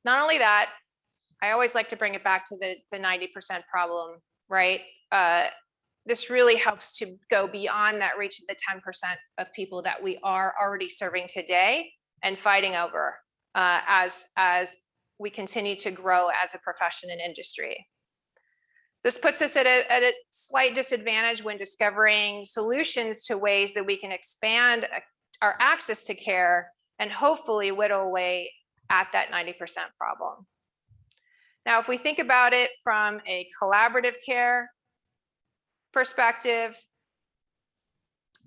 Not only that, I always like to bring it back to the 90% problem, right? This really helps to go beyond that reach of the 10% of people that we are already serving today and fighting over as we continue to grow as a profession and industry. This puts us at a slight disadvantage when discovering solutions to ways that we can expand our access to care and hopefully whittle away at that 90% problem. Now, if we think about it from a collaborative care perspective,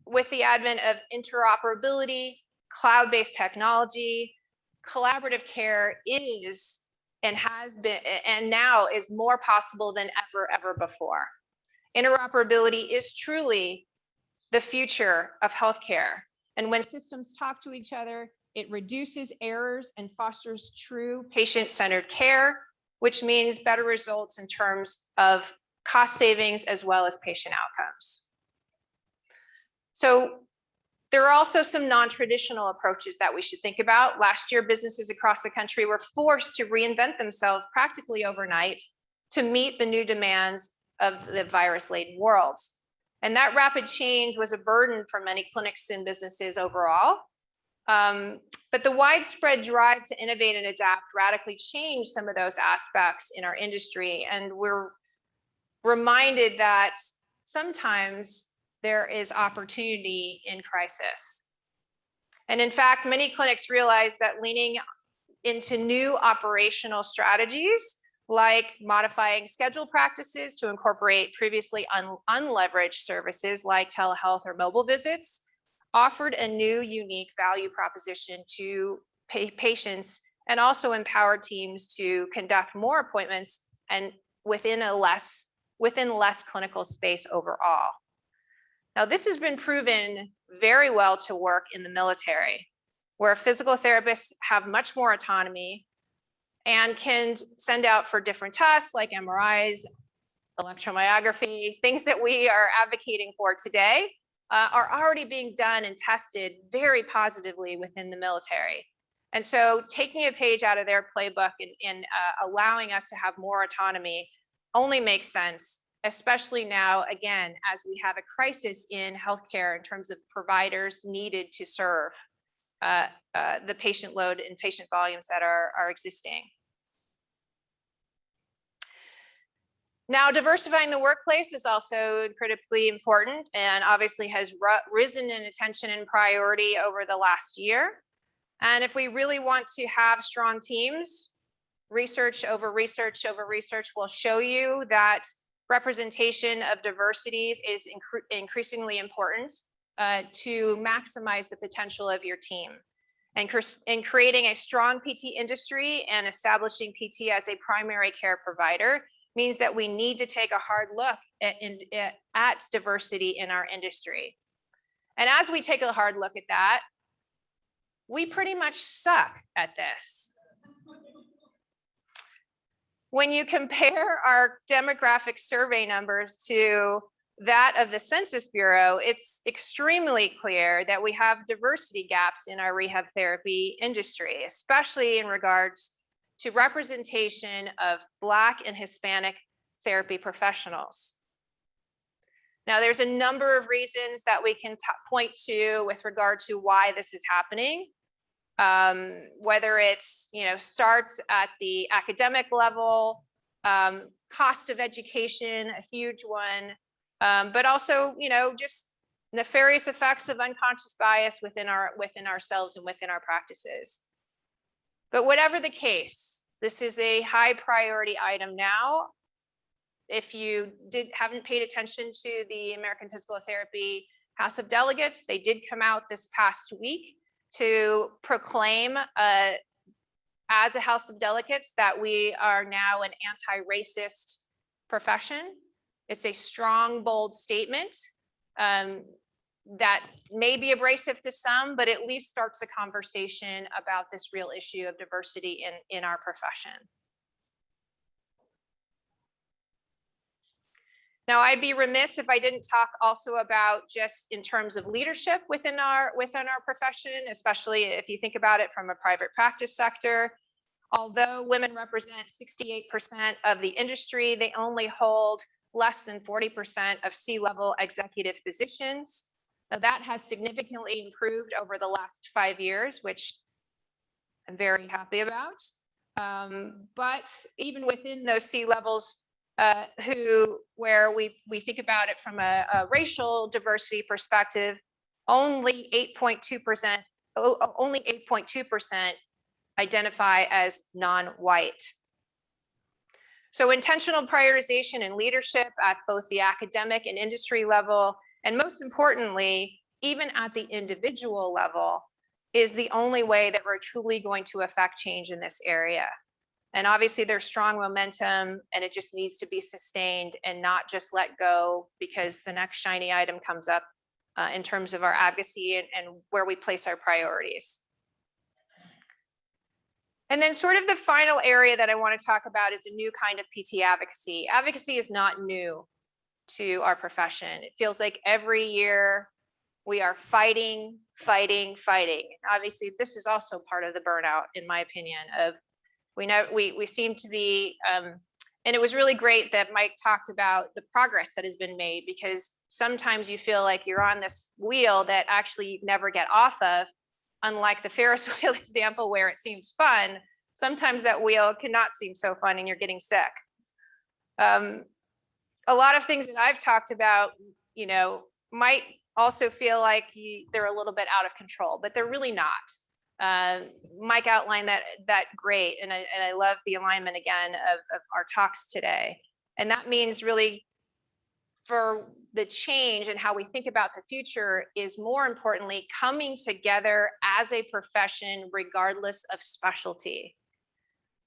with the advent of interoperability, cloud-based technology, collaborative care is and has been, and now is more possible than ever before. Interoperability is truly the future of healthcare. And when systems talk to each other, it reduces errors and fosters true patient-centered care, which means better results in terms of cost savings as well as patient outcomes. So there are also some non-traditional approaches that we should think about. Last year, businesses across the country were forced to reinvent themselves practically overnight to meet the new demands of the virus-laden world. And that rapid change was a burden for many clinics and businesses overall. But the widespread drive to innovate and adapt radically changed some of those aspects in our industry. And we're reminded that sometimes there is opportunity in crisis. And in fact, many clinics realize that leaning into new operational strategies, like modifying schedule practices to incorporate previously unleveraged services like telehealth or mobile visits, offered a new unique value proposition to patients, and also empowered teams to conduct more appointments and within less clinical space overall. Now, this has been proven very well to work in the military, where physical therapists have much more autonomy and can send out for different tests like MRIs, electromyography, things that we are advocating for today are already being done and tested very positively within the military. And so taking a page out of their playbook and allowing us to have more autonomy only makes sense, especially now, again, as we have a crisis in healthcare in terms of providers needed to serve the patient load and patient volumes that are existing. Now, diversifying the workplace is also critically important and obviously has risen in attention and priority over the last year. And if we really want to have strong teams, research over research over research will show you that representation of diversity is increasingly important to maximize the potential of your team. And in creating a strong PT industry and establishing PT as a primary care provider means that we need to take a hard look at diversity in our industry. And as we take a hard look at that, we pretty much suck at this. When you compare our demographic survey numbers to that of the Census Bureau, it's extremely clear that we have diversity gaps in our rehab therapy industry, especially in regards to representation of Black and Hispanic therapy professionals. Now, there's a number of reasons that we can point to with regard to why this is happening. Whether it's, starts at the academic level, cost of education, a huge one, but also, just nefarious effects of unconscious bias within ourselves and within our practices. But whatever the case, this is a high priority item now. If you haven't paid attention to the American Physical Therapy House of Delegates, they did come out this past week to proclaim as a House of Delegates that we are now an anti-racist profession. It's a strong, bold statement that may be abrasive to some, but at least starts a conversation about this real issue of diversity in our profession. Now, I'd be remiss if I didn't talk also about just in terms of leadership within our profession, especially if you think about it from a private practice sector. Although women represent 68% of the industry, they only hold less than 40% of C-level executive positions. Now, that has significantly improved over the last 5 years, which I'm very happy about. But even within those C-levels, where we think about it from a racial diversity perspective, only 8.2% identify as non-white. So intentional prioritization and leadership at both the academic and industry level, and most importantly, even at the individual level, is the only way that we're truly going to affect change in this area. And obviously there's strong momentum and it just needs to be sustained and not just let go because the next shiny item comes up in terms of our advocacy and where we place our priorities. And then sort of the final area that I want to talk about is a new kind of PT advocacy. Advocacy is not new to our profession. It feels like every year we are fighting. Obviously, this is also part of the burnout, in my opinion, of we seem to be, and it was really great that Mike talked about the progress that has been made, because sometimes you feel like you're on this wheel that actually you never get off of. Unlike the Ferris wheel example where it seems fun, sometimes that wheel cannot seem so fun and you're getting sick. a lot of things that I've talked about, you know, might also feel like they're a little bit out of control, but they're really not. Mike outlined that great, and I love the alignment again of our talks today. And that means really for the change and how we think about the future is more importantly coming together as a profession regardless of specialty.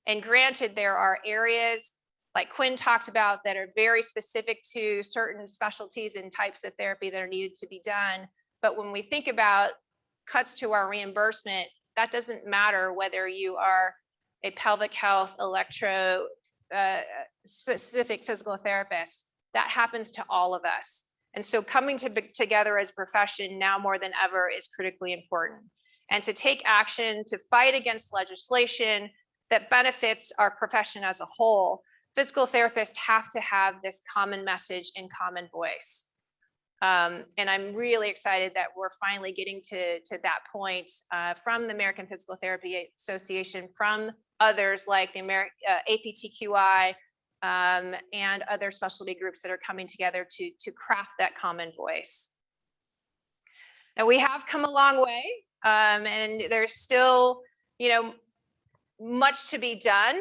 And granted, there are areas like Quinn talked about that are very specific to certain specialties and types of therapy that are needed to be done. But when we think about cuts to our reimbursement, that doesn't matter whether you are a pelvic health, electro specific physical therapist. That happens to all of us. And so coming together as a profession now more than ever is critically important. And to take action to fight against legislation that benefits our profession as a whole, physical therapists have to have this common message and common voice. And I'm really excited that we're finally getting to that point from the American Physical Therapy Association, from others like the APTQI, and other specialty groups that are coming together to craft that common voice. Now we have come a long way, and there's still, you know, much to be done,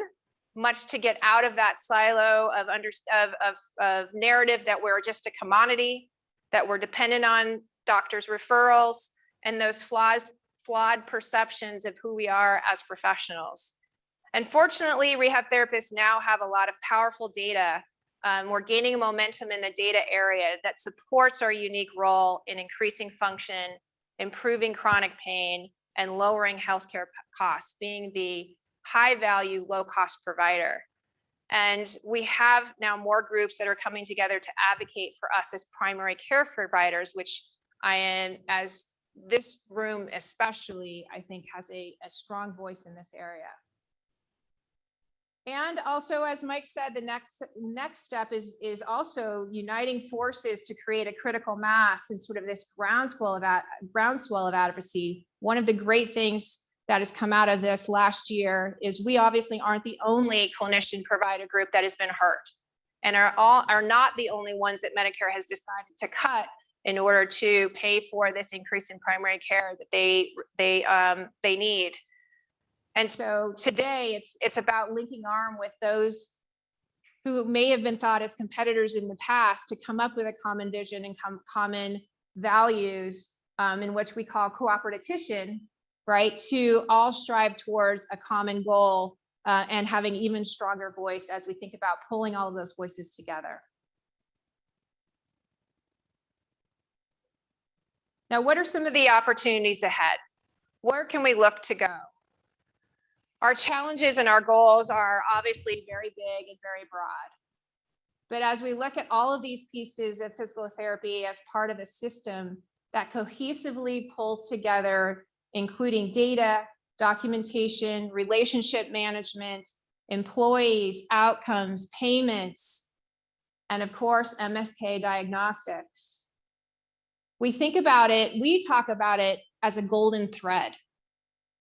much to get out of that silo of narrative that we're just a commodity, that we're dependent on doctors' referrals, and those flawed perceptions of who we are as professionals. Unfortunately, rehab therapists now have a lot of powerful data. We're gaining momentum in the data area that supports our unique role in increasing function, improving chronic pain, and lowering healthcare costs, being the high value, low cost provider. And we have now more groups that are coming together to advocate for us as primary care providers, which I am, as this room especially, I think has a strong voice in this area. And also, as Mike said, the next step is also uniting forces to create a critical mass and sort of this groundswell of advocacy. One of the great things that has come out of this last year is we obviously aren't the only clinician provider group that has been hurt, and are not the only ones that Medicare has decided to cut in order to pay for this increase in primary care that they need. And so today it's about linking arm with those who may have been thought as competitors in the past to come up with a common vision and common values, in which we call cooperation, right? To all strive towards a common goal and having even stronger voice as we think about pulling all of those voices together. Now, what are some of the opportunities ahead? Where can we look to go? Our challenges and our goals are obviously very big and very broad. But as we look at all of these pieces of physical therapy as part of a system that cohesively pulls together, including data, documentation, relationship management, employees, outcomes, payments, and of course, MSK diagnostics. We think about it, we talk about it as a golden thread.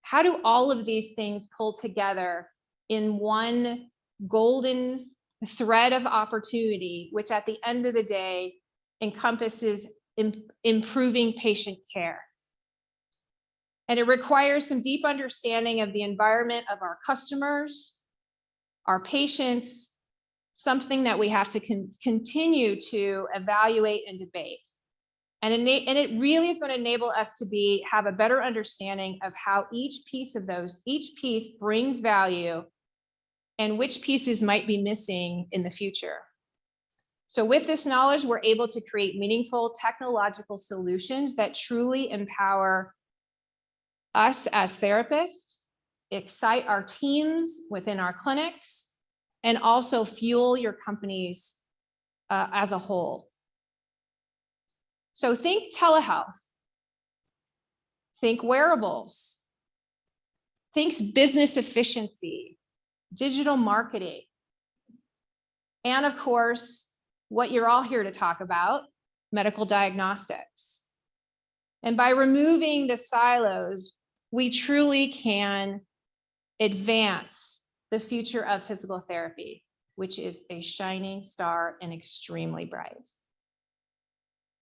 How do all of these things pull together in one golden thread of opportunity, which at the end of the day encompasses improving patient care? And it requires some deep understanding of the environment of our customers, our patients, something that we have to continue to evaluate and debate. And it really is going to enable us to have a better understanding of how each piece brings value and which pieces might be missing in the future. So with this knowledge, we're able to create meaningful technological solutions that truly empower us as therapists, excite our teams within our clinics, and also fuel your companies as a whole. So think telehealth, think wearables, think business efficiency, digital marketing, and of course, what you're all here to talk about, medical diagnostics. And by removing the silos, we truly can advance the future of physical therapy. which is a shining star and extremely bright.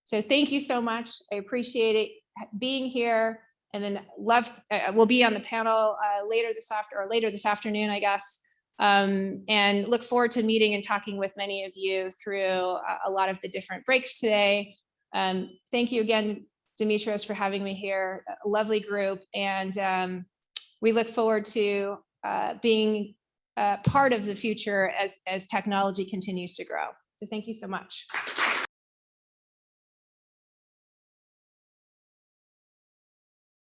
So thank you so much. I appreciate it being here, and then we'll be on the panel later this afternoon, I guess. And look forward to meeting and talking with many of you through a lot of the different breaks today. Thank you again, Dimitrios, for having me here. A lovely group, and we look forward to being part of the future as technology continues to grow. So thank you so much.